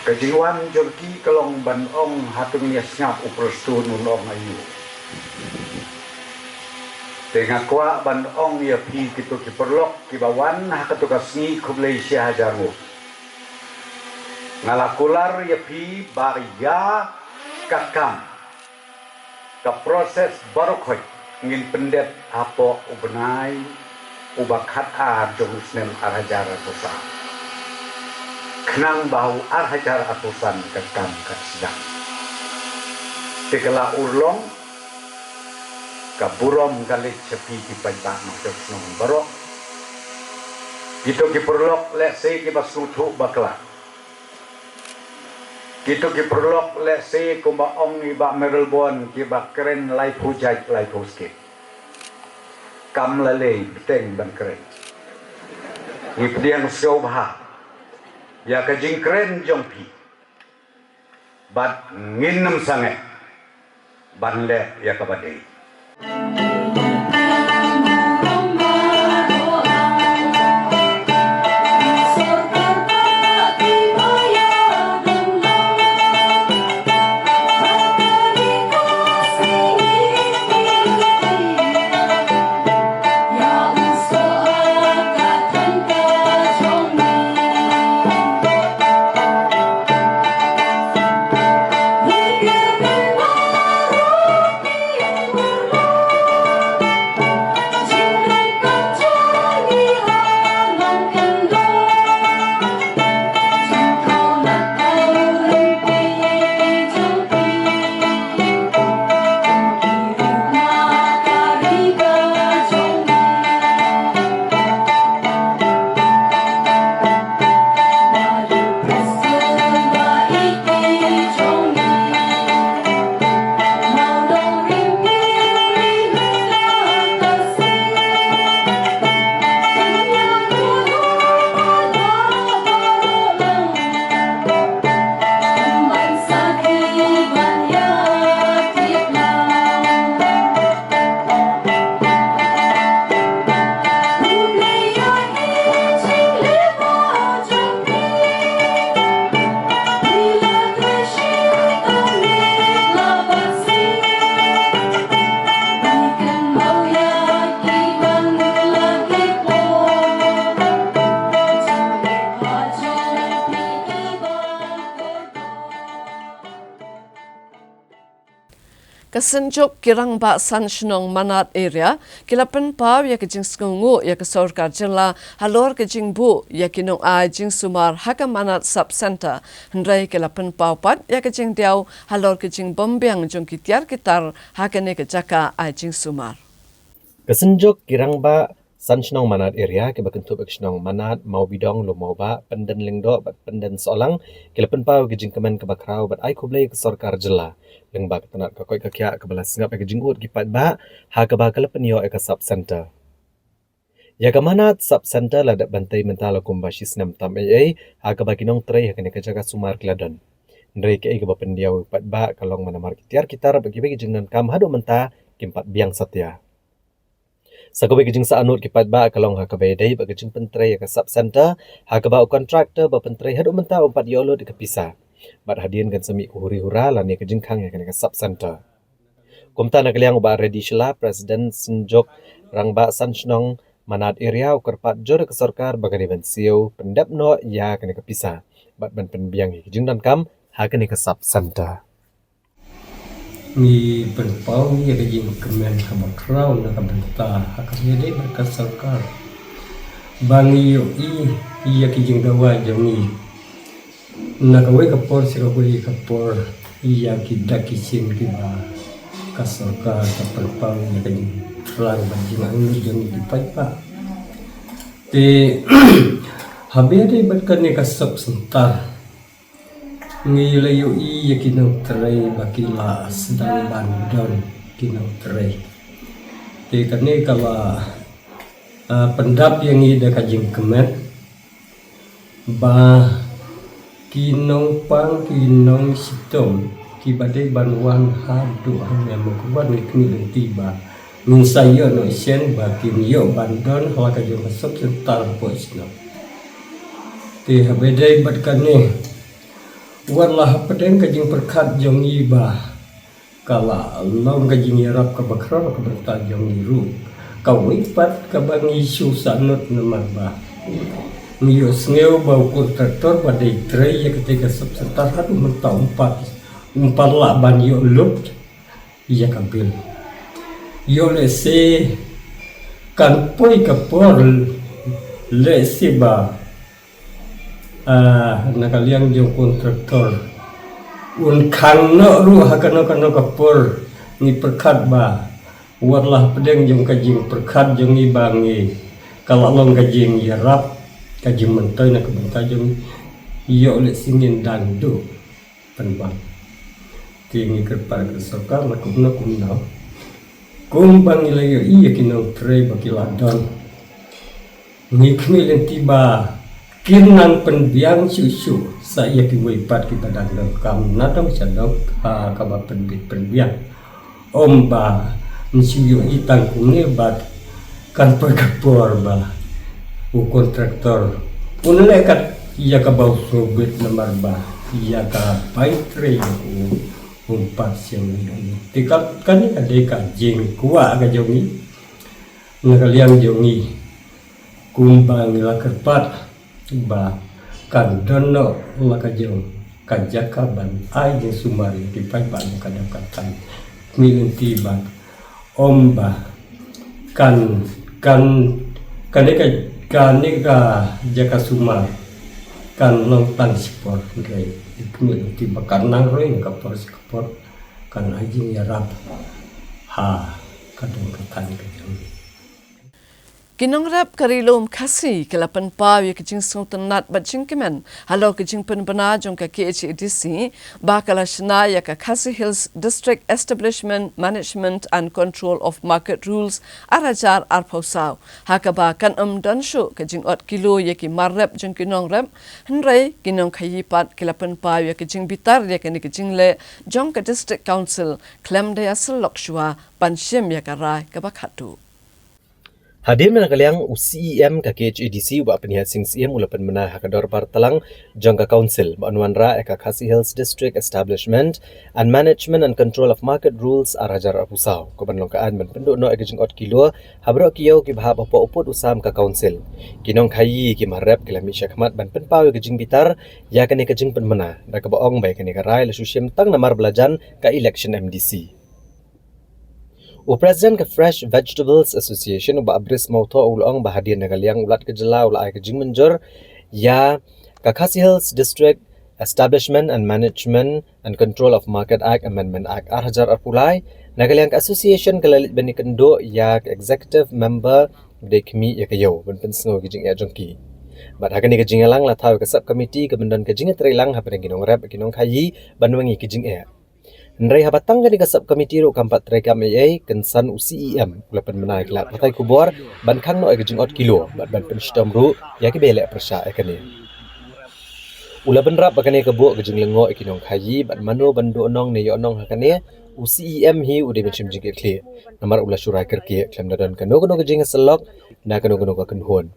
kejiwan jong ki kelong ban ong hatung nias ngap uprostu nunong ayu tengah kuah ban ong ya pi kitu ki perlok ki bawan ha katugas ni ku Malaysia hajaru ngalakular ya pi barya kakam ka proses barokhoi ngin pendet apo ubenai ubakat a jong snem arhajar atusa kenang bau arhajar atusan kakam kat sedang tekala urlong kaburom galit sepi di pajak nak nong barok gitu ki perlok let's say ki basutu bakla gitu ki perlok let's say ko ba ong ni ba Merel Bon ki ba keren life hujai life hoske kam lale teng ban keren ni pediang sobha ya ka jing keren jongpi bat nginnem sange ban le ya ka badai. Kasenjok kirang ba san shnong manat area kilapen paw ya kejing skungu ya ke sorkar jela halor kejing bu ya kinong a jing sumar haka manat sub center hendrai kilapen paw pat ya kejing diau halor kejing bombyang jong kitiar kitar haka ne kejaka a jing sumar. Kasenjok kirang ba san shnong manat area ke bakentu shnong manat mau bidong lo mau ba penden lingdo bat penden solang kilapen paw kejing kemen ke bakrau bat ai kublai ke sorkar jela leng ba ketanat ka koi ka kya ka balas ngap ka jingut ki pat ba ha ka ba kala penyo ka sub center ya ka manat sub center la da bantai mental kumba shisnam tam ai ha ka ba kinong trai ha ka jaga sumar kladon ndrei ke ka ba pendiau pat ba kalong mana mar kitiar kitar bagi bagi jingnan kam hado menta kimpat biang satya sakabai kijing sa anut kipat ba kalong ha ka ba dai ba kijing pentrai ka sub center ha ka ba kontraktor ba pentrai hado menta umpat yolo di kapisa bat hadian kan semi huri hura la ne kejing khang ya kan sub center kumta na kaliang ba ready shla president Senjok rangba sanshnong manat area ukarpat jor ke sarkar bagani ban siu pendap no ya kan ke pisa bat ban penbiang kejing dan kam ha kan ke sub center ni berpau ni ada jing kemen kabakrau na kabenta akan jadi berkasarkar bangi yo iya ki jing dawa jongi na kawai kapor si kawai kapor iya ki dakisin ki ba kasarkar ta berpau ni ada jing terang banjing angin jongi di pa te habi ada berkan ni kasap sentar ngilayo iya kinau terai bakila sedang bandon kinau terai te kane kala pendap yang ida kajing kemet ba kinau pang kinau sitom kibade banwan hadu hanya mekuban nikni tiba min sayo no isen ba kinyo bandon hala kajing masuk sentar poisno te habedai badkane warlah pedeng kajing perkat jong iba kala long kajing yarap ka bakra ka berta jong iru ka wipat ka bangi susanut namar ba ngiyo sneu bau kontraktor badai trei ya ketika sebentar hadu mentau umpat la ban yo lut iya kabil yo lese kan poi ka por lese ba nakaliang jong kontraktor un kano ru hakano kano kapur ni perkat ba warlah pedeng jong kajing perkat jong ibangi kalau long kajing yarap kajing mentoy na kabenta jong iyo le singin dandu penbang tingi kerpar kesokar na kumna kumbang ilayo iya kinong trey bakiladon ngikmilin tiba kinan penbiang susu saya kiwipat kita dandang kam nadang sadok kaba penbiang omba nsiyo itang kunge bat kan perkapor ba u kontraktor unlekat iya ka bau sobet namar ba iya ka paitre umpat siang ini tikat kan ade ka jing kuwa ka jongi ngaliang jongi kumbang la kerpat ba kan dono laka jong kajaka ban ai jeng sumari di pai ban kadang katan milinti ban omba kan kaneka jaka sumar kan long tan sport rei milinti bakar nang rei kapor kan ai jeng yarap ha kadang katan kajong Kinong rap karilom kasi kelapan pau ya kejing sultan nat bajing kemen halau kejing penbena jong ka KHDC bakala shna ya ka Khasi Hills District Establishment Management and Control of Market Rules arajar arpausau hakaba kan dan shu kejing 8 kilo ya ki marrap jong kinong rap henrai kinong khayipat kelapan pau ya kejing bitar ya ka ni kejing le jong ka District Council klem daya selokshwa panshim ya ka rai ka bakhatu Hadir menakaliang UCEM ka KHADC wa penihat sing CM ulapan menah hakador partalang jangka council banwanra eka Khasi Hills District Establishment and Management and Control of Market Rules arajar apusau ko banlongkaan ban penduk no eka jing 8 kilo habro kiyo ki bahab apa uput usam ka council kinong khayi ki marap kilami syakmat ban penpau eka jing bitar ya kan eka jing penmena da ka baong bai kan eka rai lesu syem tang namar belajan ka election MDC Presiden ke Fresh Vegetables Association ba abris mauto ulong bahadir nagaliang ulat kejela ulai kejing menjur ya ka Khasi Hills District Establishment and Management and Control of Market Act Amendment Act arhajar arpulai nagaliang association kalalit bani kendo ya executive member dekmi ya kayo ben pensngo kejing ya jongki bat hakani kejing lang la tahu ke subcommittee ke bendan kejing terilang hapen kinong rap kinong khayi banwangi kejing ya Nrai habatang ka ni ka subcommittee ro kampat trekam AA kensan UCEM ulapan menai kelak patai kubor ban khang no ekajing 8 kilo ban penstom ru ya ki belek persya ekani ulapan rap bakane kebo kejing lengo ekinong khayi ban mano bandu onong ne yo onong hakane UCEM hi ude menchim jing kle namar ula syurai kerke klem dadan kano kejing selok na kano ka kenhon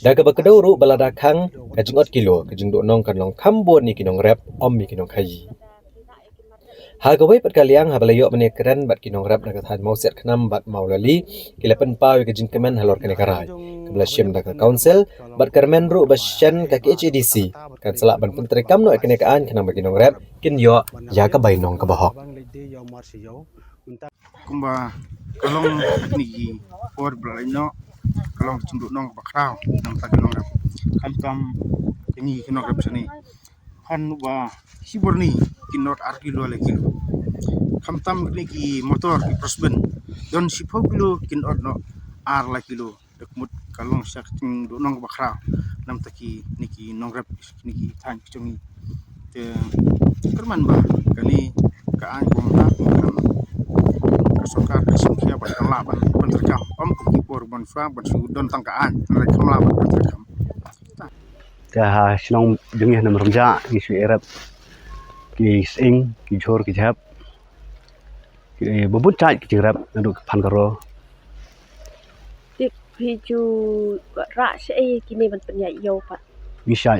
da ka bakado ru balada khang kajing 8 kilo kejing do onong kan long khambon ni kinong rap om mi kinong khayi Hagawai pat kaliang habalayo mene keren bat kinong rap daga than mau set khnam bat maulali kilapan paw ke jingkemen halor kene karai kebla syem daga council bat kermen ru basyan ka KHADC kan selak ban pun trekam no ekene kaan khnam kinong rap kin yo ya ka bainong ka bahok de yo mar si yo unta kumba kalong ni por braino kalong cunduk nong bakrau nang ta kalong kan kam ini kino rap sani han ba hibur ni kinot arkilo le kilo kam tam ni ki motor ki prosben don si kilo kinot no ar la kilo dekmut kalong sak ting do nong bakrau nam taki niki nong rap niki than chungi te kerman ba kali ka an bom na sokar kasungkia ban kala ban penterkam om ki por ban fa ban su don tangkaan rek kamla ban penterkam ta sinong jungi nam rumja ki su erap ki sing ki jor ki jap ki bubut chai ki jirap nadu phan karo tik hiju ra se kini ban penya yo pa bisa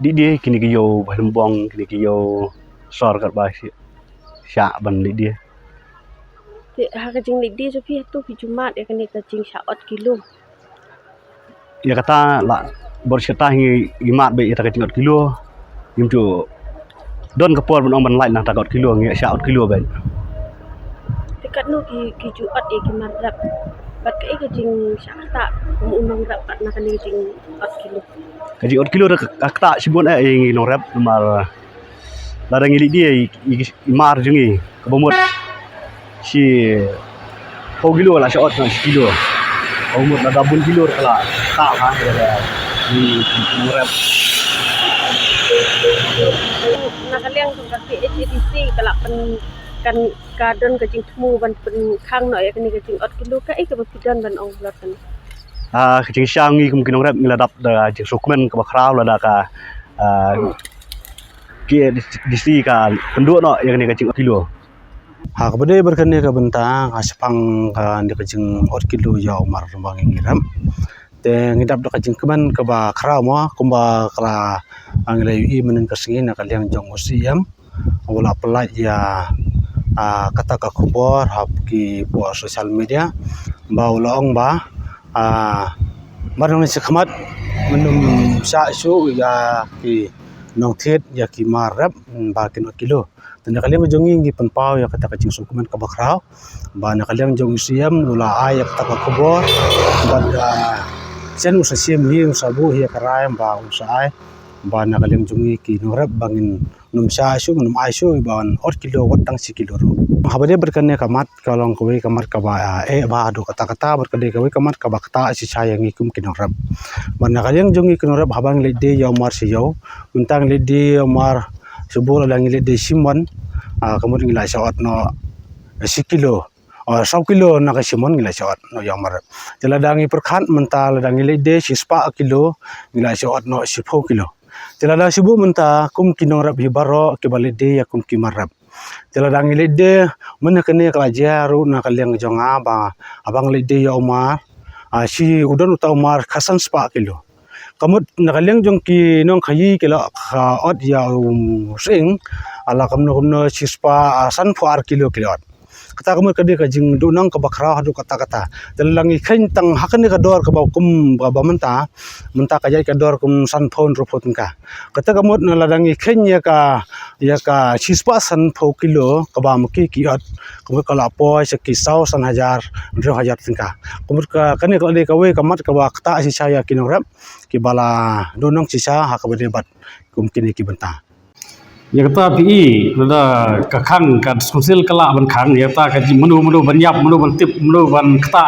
di dia kini ki yo ban bong kini ki yo sor kat ba sya ban di dia harga jing di so pi tu pi jumat ya kini ka jing syaot kilo ya kata la bor syata hi imat be ita ka jing kilo yum tu don ka por ban lain nang ta kilo ngi syaot kilo ben dekat no ki juat ya ki marap bat ka jing syata umong rap kat nak kini jing 8 kilo ka jing kilo ka ta sibun ngi no rap mar la ngi dia imar jungi ka bomot si kilo lah shot na kilo umur na double kilo kala tak ha di rap nak kalian tu kasi HDC kala pen kan kadon ke jing temu ban pen khang no ya kini ke jing 8 kilo ka ke bidon ban ong lot kan ke jing syang ngi kum kinong rap ngiladap da jing sukmen ka bakrau la da ka ke DC ka penduk no ya kini ke jing 8 kilo ha kabade berkene ka bentang asapang ka ndi ka jing 8 kilo yaw mar bang ngiram te ngidap da ka jing keman ka ba khrau mo kumba kala angle ui menen ka singin ka liang jong osiam wala pelaj ya kata ka khobor hap ki po social media ba ulong ba marang si khamat menum sa su ya ki nong thet ya ki marap ba kin kilo tanda kaliang jongi ngi penpau ya kata kacing sukumen ka bakrau ba na kaliang jong siam ula ayak ta ka khobor ba sen usa siam hi sabu hi karai ba usai ba na kaliang jongi ki norap bangin num sa su num ai su ban 8 kilo watang si kilo ru habade berkane kamat kalong kowe kamat ka ba ba do kata berkade kowe kamat ka bakta si sayang ikum kinorap ba na kaliang jongi kinorap habang le de yaw mar si yaw untang le de mar subur lang ile de simon kemudian ngilai sawat no 10 kilo 100 kilo na ka simon ngilai sawat no yamar jeladangi perkhat mental ladang ile de 10 kilo ngilai sawat no 10 kilo jelada sibu menta kum kinorap hibaro ke balide ya kum kimarap jeladang ile de men kene kalajaru na kaliang jonga ba abang ile de ya umar si udon uta umar khasan 10 kilo kamut nakaliang jong ki nong khayi kila ot ya sing ala kamno sispa san 4 kilo kilot kata kamut kade ka jing dunang ka bakra hadu kata telangi khain tang hakane ka dor ka kum ba menta ka jai ka dor kum san phon ro photun ka kata kamut na ladangi khain ya ka sispa san 4 kilo ka ba mki ki ot kamut kala po saki 1000 tingka kamut ka kane ka de ka we kamat ka ba kata si saya kinorap ki bala donong sisa ha ka debat kum kini ki benta ya kata pi lada ka khang ka sosial kala ban khang ya ta ka menu ban yap menu ban tip menu ban kata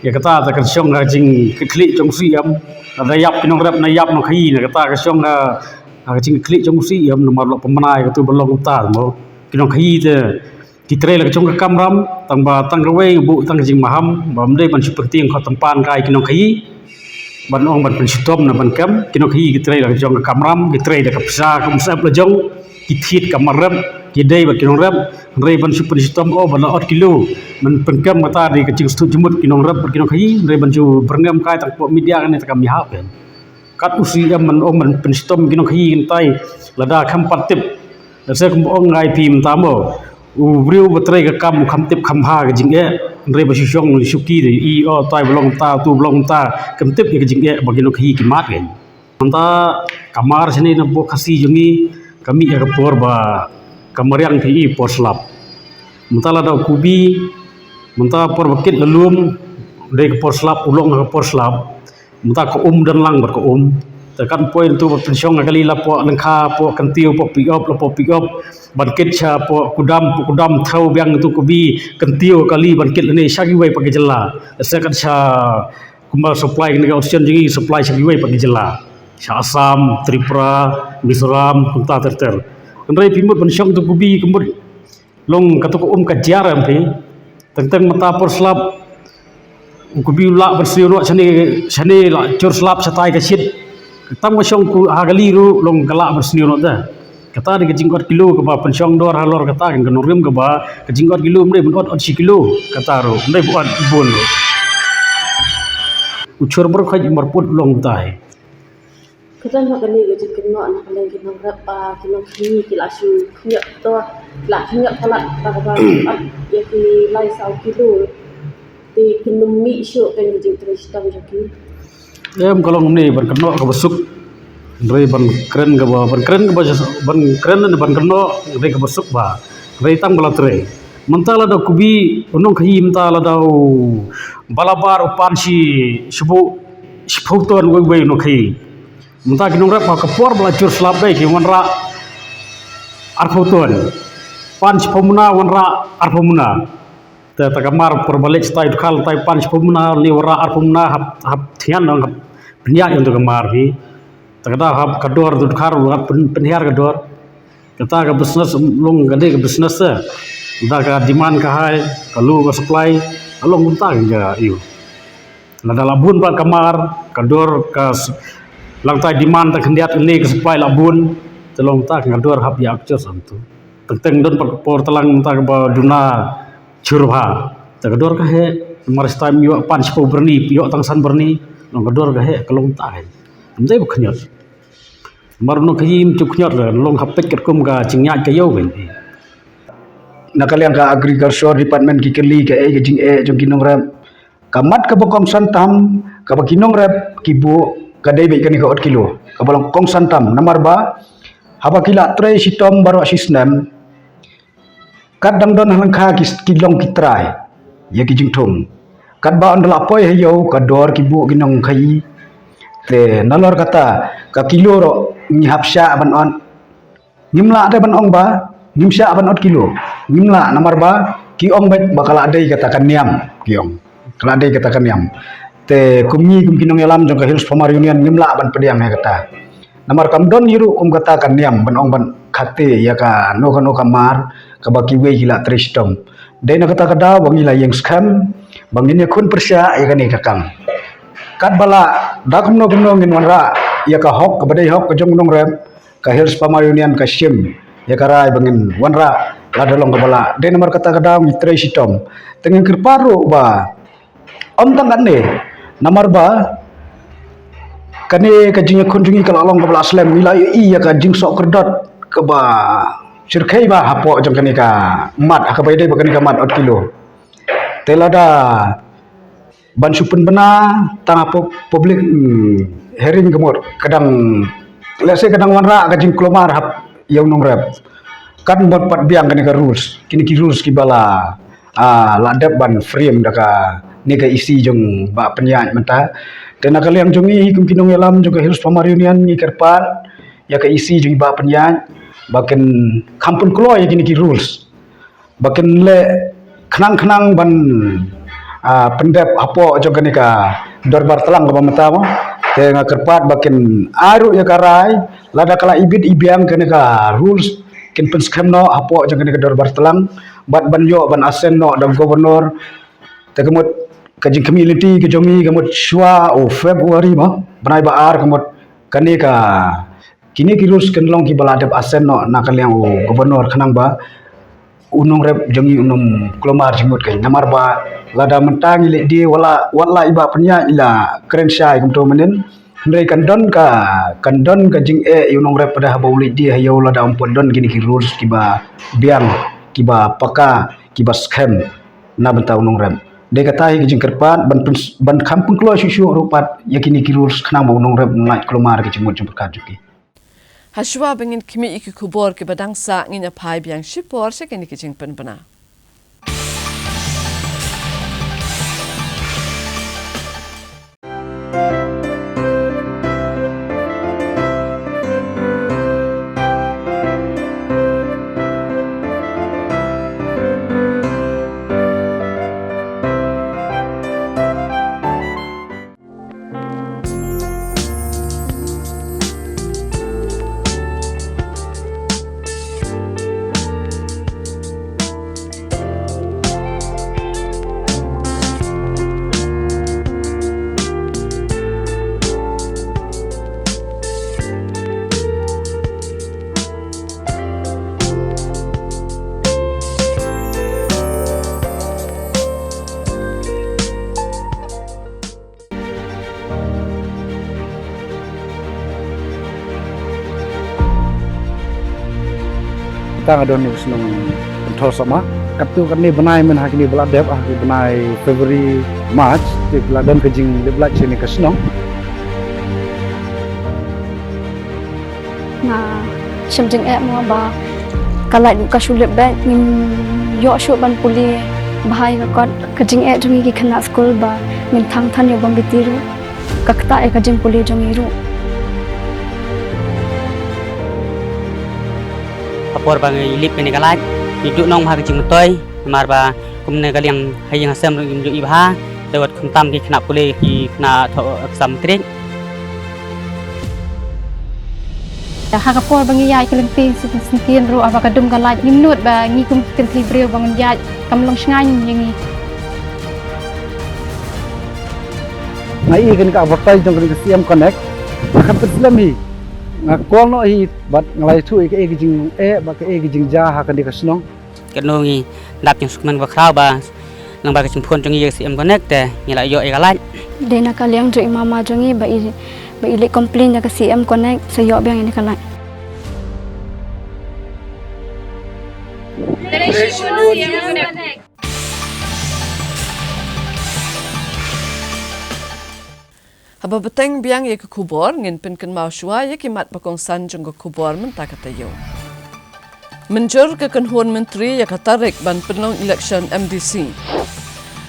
ya kata ta ka syong ka jing klik trong siam ada yap kinong rap na yap no khai na kata ka syong na ka jing klik trong siam no mar lo pemanai ka tu belong ta mo kinong khai te kitre la trong ka kamram tang ba tang rewe bu tang jing maham bam dei ban super tiang kho tampan kai kinong khai ban ong ban pensitom na ban kam kinong khai kitre la trong ka kamram kitre la ka psa kum sap la jong kithit kamarap kidai ba kinong rap rei ban super system o ban 8 kilo man penkam mata di kecing stu jumut kinong rap kinong khai rei ban ju berngam kai tak media kan tak kami hap kan kat usi man om man pen system kinong khai tai lada kham patip dase kum ong ngai pim tamo u briu batrai ka kam kham tip kham ha ka jing e rei ba syong suki de i o tai blong ta tu blong ta kam tip ka jing e ba kinong khai ki mat kan anta kamar sini na bo khasi jungi kami ya kapor ba kamariang PI por slap mentala da kubi mentala por bakit lelum dari ke por slap ulong ke por slap mentala ko dan lang ber ko tekan poin tu pensiong kali la po lengka po kentiu po pick up bankit cha po kudam thau biang tu kubi kentiu kali bankit ni syagi wai pagi jela sekat cha kumbal supply ni option jingi supply syagi wai pagi jela Sha Assam Tripura Mizoram kunta terter kendrai pimut pensiong tu kubi kembut long katu ko kajar ampi tentang mata por slap kubi la bersiru sani la cur slap satai kasit tam masyong ku hagali ru long galak bersniu dah kata di kejingkot kilo ke ba pensiong dor halor kata kan kenurim ke ba kejingkot kilo mre buat 10 kilo kata ru mre buat bol ucur berkhaj merput long tai kita nak kena gaji kena nak kena kena berapa kena kini kila su kena to la kena kalat tak apa ya ki lai sau kilo di kena mi syuk kan gaji terus tam jaki kalau ni berkenok ke besuk dari ban keren ke bawah ban keren dan ban kenok dari ke besuk ba dari tam kalau terai mentala da kubi unong kahi mentala da balabar upan si sebu seputon we no kahi mentala kinong rap ke por belacur slap baik wanra arfoton pan sepumuna wanra arfomuna takamar perbalik style kal tai pan sepumuna liwara arfomuna hap thian nang penyak untuk kemar hi takada hap kador tu khar hap penhiar kador kata ke business long gade ke business dah ke demand ka hai kalau ke supply along muntah ja iu nada labun ba kamar kador ka langtai demand tak hendiat ni ke supply labun telong tak kador hap yak jos antu tenteng don por telang muntah ba duna curha takador ka he maris time yo pan sepo berni yo tangsan berni nong kador ka he kalong tai ndai bkhnyot marno khim chuknyot long hapet ket kum ka chingnya ka yo ben nakaliang ka agriculture department ki keli ka e jing e jong kinong rap kamat ka bokong santam ka bakinong rap kibu kadai be kani ka 8 kilo ka bolong kong santam nomor ba haba kila tray sitom baro sistem kadang don halangkha kilong kitrai ya ki jing thong kat ba on la poi heyo kador kibu ginong khai te nalor kata ka kilo ro ni hapsha ban on nimla ada ban ong ba nimsha ban 8 kilo nimla nomor ba ki ong bet bakal adai katakan niam ki ong kala adai katakan niam te kumni kum kinong yalam jong ka hills pamar union nimla ban pediam he kata nomor kam don yiru kum katakan niam ban ong ban khate ya ka no kamar ka baki we hila tristom dai na kata kada wangi la yang scam bangin kun persya ya kan kakang kat bala dakum no ngin wanra ya ka hok ka badai hok ka jong nong rem ka hills pamar union ka sim ya karai bangin wanra la dolong ka bala dai nomor kata kada ngi tristom tengin kirparu ba om tang ne nomor ba kane ka jing kun jungi kala long ka bala aslam mila i ya ka jing sok kerdot ka ba sirkai ba hapo jong kani ka mat ka bai dai ba kani ka mat 8 kilo telada ban supun bena tang public hearing kemur kadang lese kadang wanra ka jing klomar hap yang nong rap kan bot pat biang kani ka rules kini ki rules ki bala ladap ban frame daka ni ka isi jong ba penyat menta tena kaliang jongi kum kinong elam juga hills pamar union ni kerpan ya ka isi jong ba penyat bakin kampun keluar ya kini ki rules bakin le kenang ban pendep apo jong kani ka dorbar telang ka mata mo te nga kerpat bakin aru ya karai lada kala ibit ibiang kani ka rules kin pen scam no apo jong kani ka dorbar telang bat banyo ban asen no dam gubernur te kemut kajing community ke jongi kemut shwa o February mo banai ba ar kemut kani ka kini ki rules ken long ki baladep asen no nakaliang o gubernur khanang ba unong rep jongi unong klomar jimut kai namar ba lada mentang ile di wala iba penya ila keren syai kumto menen ndai kandon ka jing e unong rep pada habauli di hayo lada umpon don gini ki rules ki ba biang ki ba paka ki ba scam na benta unong rep de kata ki jing kerpat ban kampung klo syusyu rupat yakini ki rules khanang ba unong rep nai klomar ki jimut jumper kajuki Hashwa bengin kimi iki kubor ke badang sa nginya pai biang shipor sekeni kijing penbena. Kita ngadon ni senang control sama. Katu kan ni benai men hak ni beladep benai February March ti beladan kejing de belaj ni ke senang. Nah, semjeng mau ba kalai ka sulit back ngin yo shu ban puli bahai ka kot kejing jong gi kena school ba ngin thang than yo bang bitiru kakta kejing puli jong iru. Apor bang ilip ni kalaj hidup nong ha kecing metoy mar ba kumne kaliang hayang asam rum ju ibha lewat kumtam ki kena pule ki kena tho exam trik Hakapor bang yai kelimpi sekian ru apa kadum kalaj nimnut ba ngi kum kenti breu bang yai kamlong sngai ngi Ngai kan ka advertise jong kan CM Connect akan terselami ngakol no hi bat ngalai thu ke gijing ba ke gijing ja ha kan di kasnong keno ngi dap yang sukman ba khrau ba nang ba kecing phon jong yi CM Connect te ngi la yo e kalaj dena kaliang jo mama jongi ba ili complain ya ke CM Connect so yo bang ini kalaj Haba beteng biang ye ke kubor ngin pinken mau shua ye kimat bakong san jong ke kubor menta kata yo. Menjur ke kenhuan menteri ye katarik ban penlong election MDC.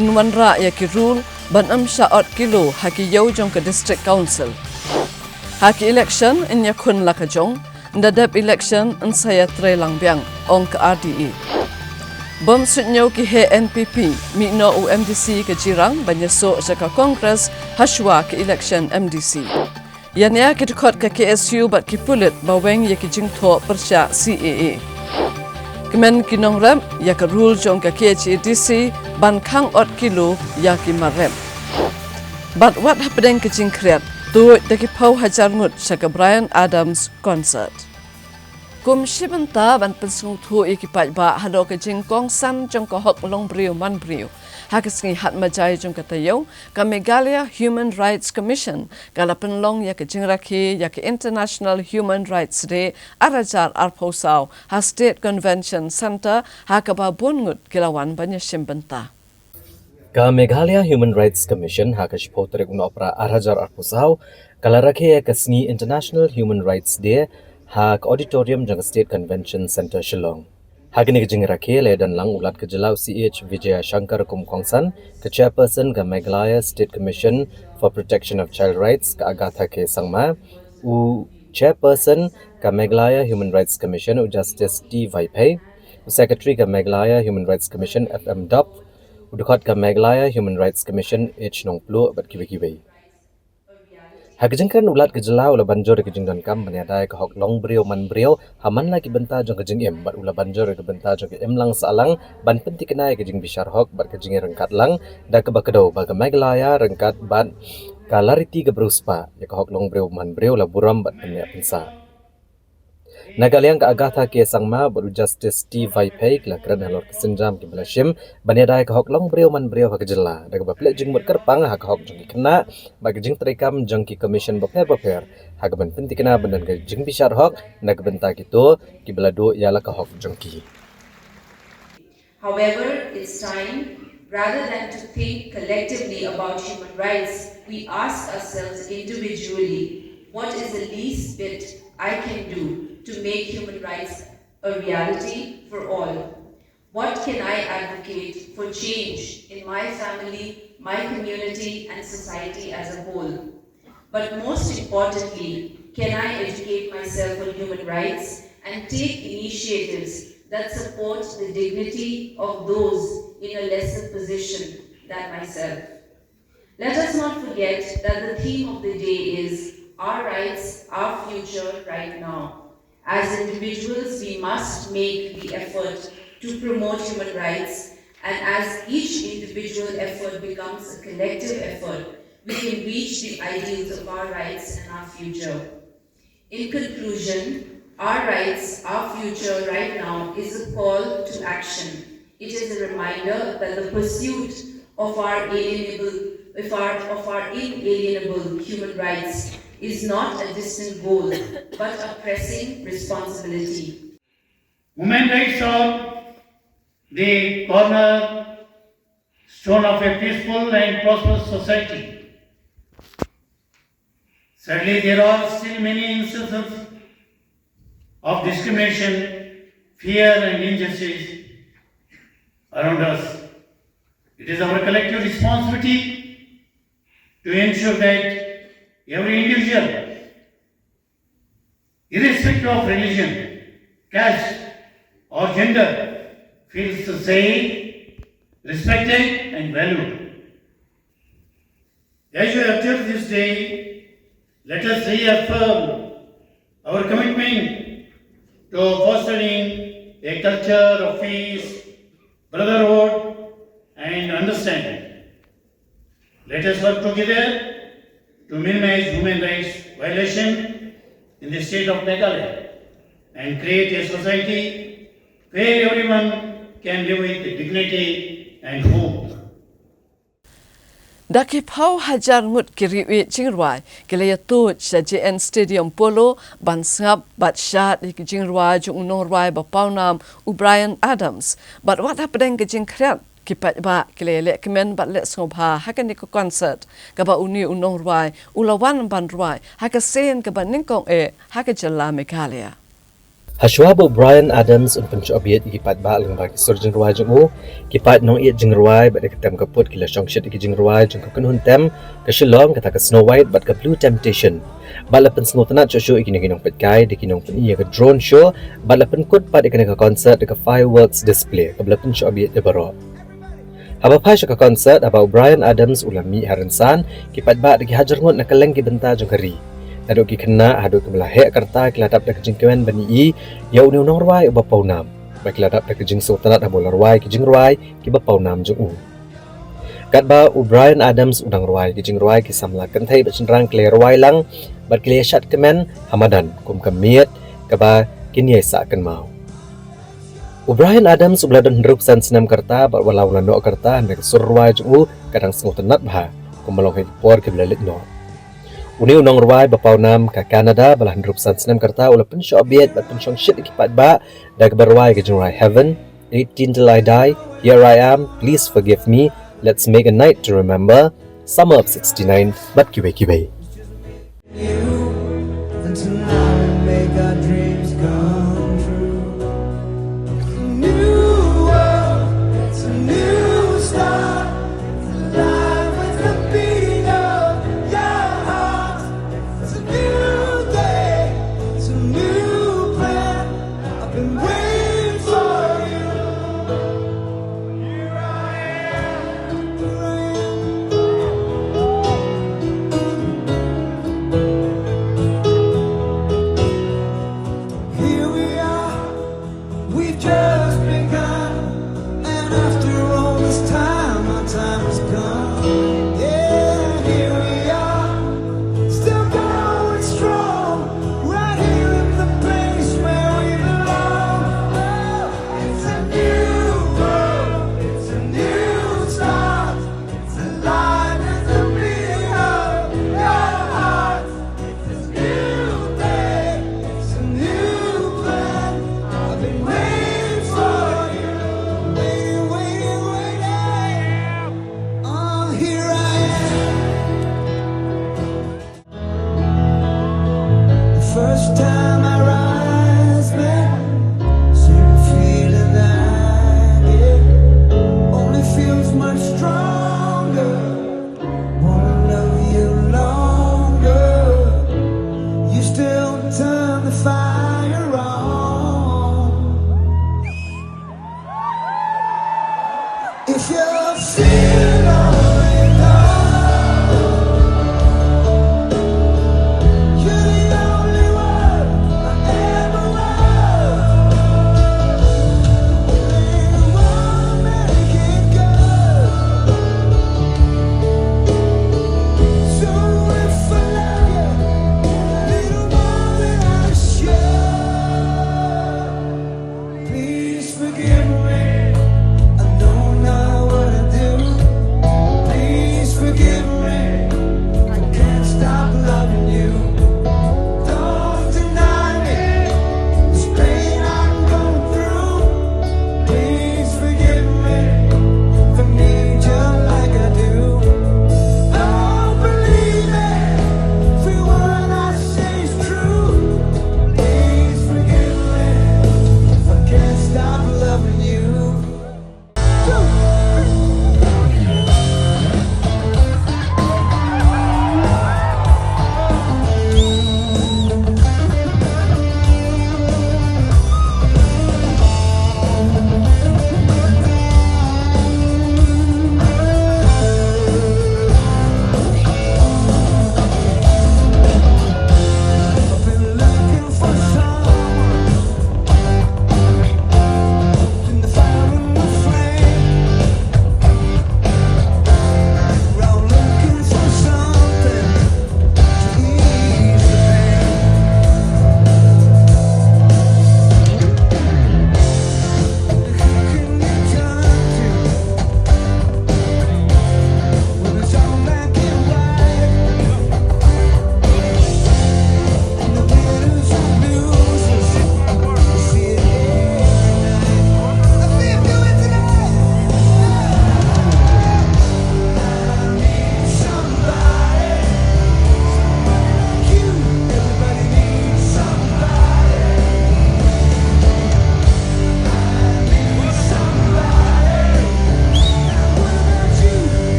Nuan ra ye ki rule ban syaot kilo haki yo jong ke district council. Haki election in ya kun laka jong ndadap election in saya trelang biang ong ke RDE. Bom sunyo ki he NPP mi no UMDC ke jirang banyaso jaka Kongres haswa ke election MDC. Yanya ki dekot ke KSU bat ki pulit baweng ye ki jingtho persya CAA. Kemen kinong rem ya ke rule jong ke KHADC ban khang ot kilo ya ki marem. Bat wat hapedeng ke jingkriat tu de ki pau hajar ngut jaka Brian Adams concert. Kum shibenta ban pensung thu ikipai ba halo ke jingkong san jong ko hok long brio man brio hakisngi hat majai jong katayo ka Meghalaya Human Rights Commission kala penlong ya ke jingrakhi ya ke International Human Rights Day arajar arposau ha State Convention Center ha ka ba bungut kilawan banya shimbenta Ka Meghalaya Human Rights Commission ha ka shpotrek unopra arajar arposau kala rakhe ya kasngi International Human Rights Day Hak Auditorium jang State Convention Center Shillong. Hagini jing rakele dan lang ulat ke Jelau CH Vijaya Shankar Kumkongsan ke Chairperson ke Meghalaya State Commission for Protection of Child Rights ke Agatha K Sangma u Chairperson ke Meghalaya Human Rights Commission u Justice T Vaipay u Secretary ke Meghalaya Human Rights Commission FM Dop u Dukhat ke Meghalaya Human Rights Commission H Nongplu bat kiwi-kiwi. Hakijengkan ulat kejelau ula banjor ke jingdan kam baniadai ke hok long brio man brio haman lagi benta jong ke jing bat ula banjor ke benta jong ke lang salang ban penti kenai ke jing bishar hok bat ke jing rengkat lang da ke bakedo ba ke Meghalaya rengkat bat kalariti ke bruspa ya ke hok long brio man brio la buram bat penya pensa Nagaliang ke Agatha ke Sangma baru Justice T Vaipay kela kerana halor kesenjam ke Belashim baniadai ke hok long brio man brio hak jela da ke baplek jing mut kerpang hak hok jong kena bagi jing terekam jong ki commission baper hak ban penti kena bendan ke jing bishar hok nak benta gitu ki belado ialah ke hok jong ki. However, it's time rather than to think collectively about human rights, we ask ourselves individually, what is the least bit I can do to make human rights a reality for all? What can I advocate for change in my family, my community, and society as a whole? But most importantly, can I educate myself on human rights and take initiatives that support the dignity of those in a lesser position than myself? Let us not forget that the theme of the day is our rights, our future right now. As individuals, we must make the effort to promote human rights, and as each individual effort becomes a collective effort, we can reach the ideals of our rights and our future. In conclusion, our rights, our future right now is a call to action. It is a reminder that the pursuit of our inalienable human rights is not a distant goal, but a pressing responsibility. Human rights are the cornerstone of a peaceful and prosperous society. Sadly, there are still many instances of discrimination, fear, and injustice around us. It is our collective responsibility to ensure that every individual, irrespective of religion, caste, or gender, feels safe, respected, and valued. As we observe this day, let us reaffirm our commitment to fostering a culture of peace, brotherhood, and understanding. Let us work together to minimize human rights violation in the state of Meghalaya and create a society where everyone can live with dignity and hope. Daki pau hajar ngut kiriwi jingruai kilaya tu sa JN Stadium Polo ban sngap bat syat ki jingruai jung norwai ba paunam O'Brien Adams bat wat hapdeng ke jingkrat kipat ba kilaya le kemen bat le ngobha hakan ni ko concert ka ba uni norwai ulawan ban ruai hakasen ka ba ningkong haka jalla Meghalaya. Hashwab O'Brien Adams un pencobiet kipat ba lang ba kisur jingruai jungu kipat nong iet jingruai ba deketem kaput kila shongshit ki jingruai jung kunhun tem ka shilong kata ka Snow White bat ka Blue Temptation ba la pen snot na show ikini kinong petkai de kinong pen iya ka drone show ba la pen kut pa de ka concert de ka fireworks display ka bla pen cobiet de baro haba pa ka concert aba O'Brien Adams ulami haransan kipat ba de hajar ngot na kaleng ki benta jung kari aduk ki kena aduk ke belah hek kerta keladap dak jingkemen bani i yau ni norwai ba paunam ba keladap dak jing sultanat abol norwai ki jingruai ki ba paunam jung kat ba O'Brien Adams udang ruai ki jingruai ki samla kenthai ba chenrang kle ruai lang bat kle shat kemen hamadan kum kamiet ka ba kini sa kan mau O'Brien Adams ubladan hrupsan senam kerta ba walau lando kerta nek surruai jung kadang sultanat ba kum malong hek por ki belalit no Uni unang ruai bapaunam ka Canada balah hrupsan senam kerta ula pensyo abiet bat pensyong shit ikipat ba dag berwai ke jingrai heaven 18 till I die here I am please forgive me let's make a night to remember summer of 69 bat kiwe kiwe Here we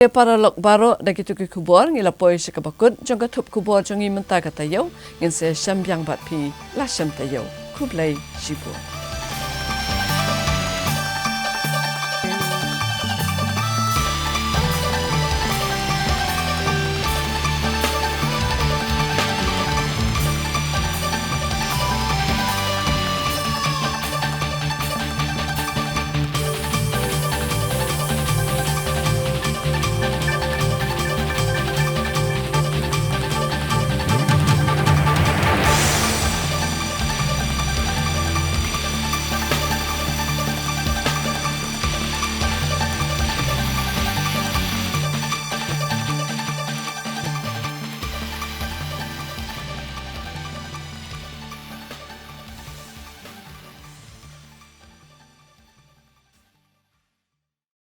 Para lok baro da gitu ki kubor ngila poi se kabakut jong ka thup kubor jong i menta ka tayo ngin se syam yang bat pi la syam tayo kublai shibu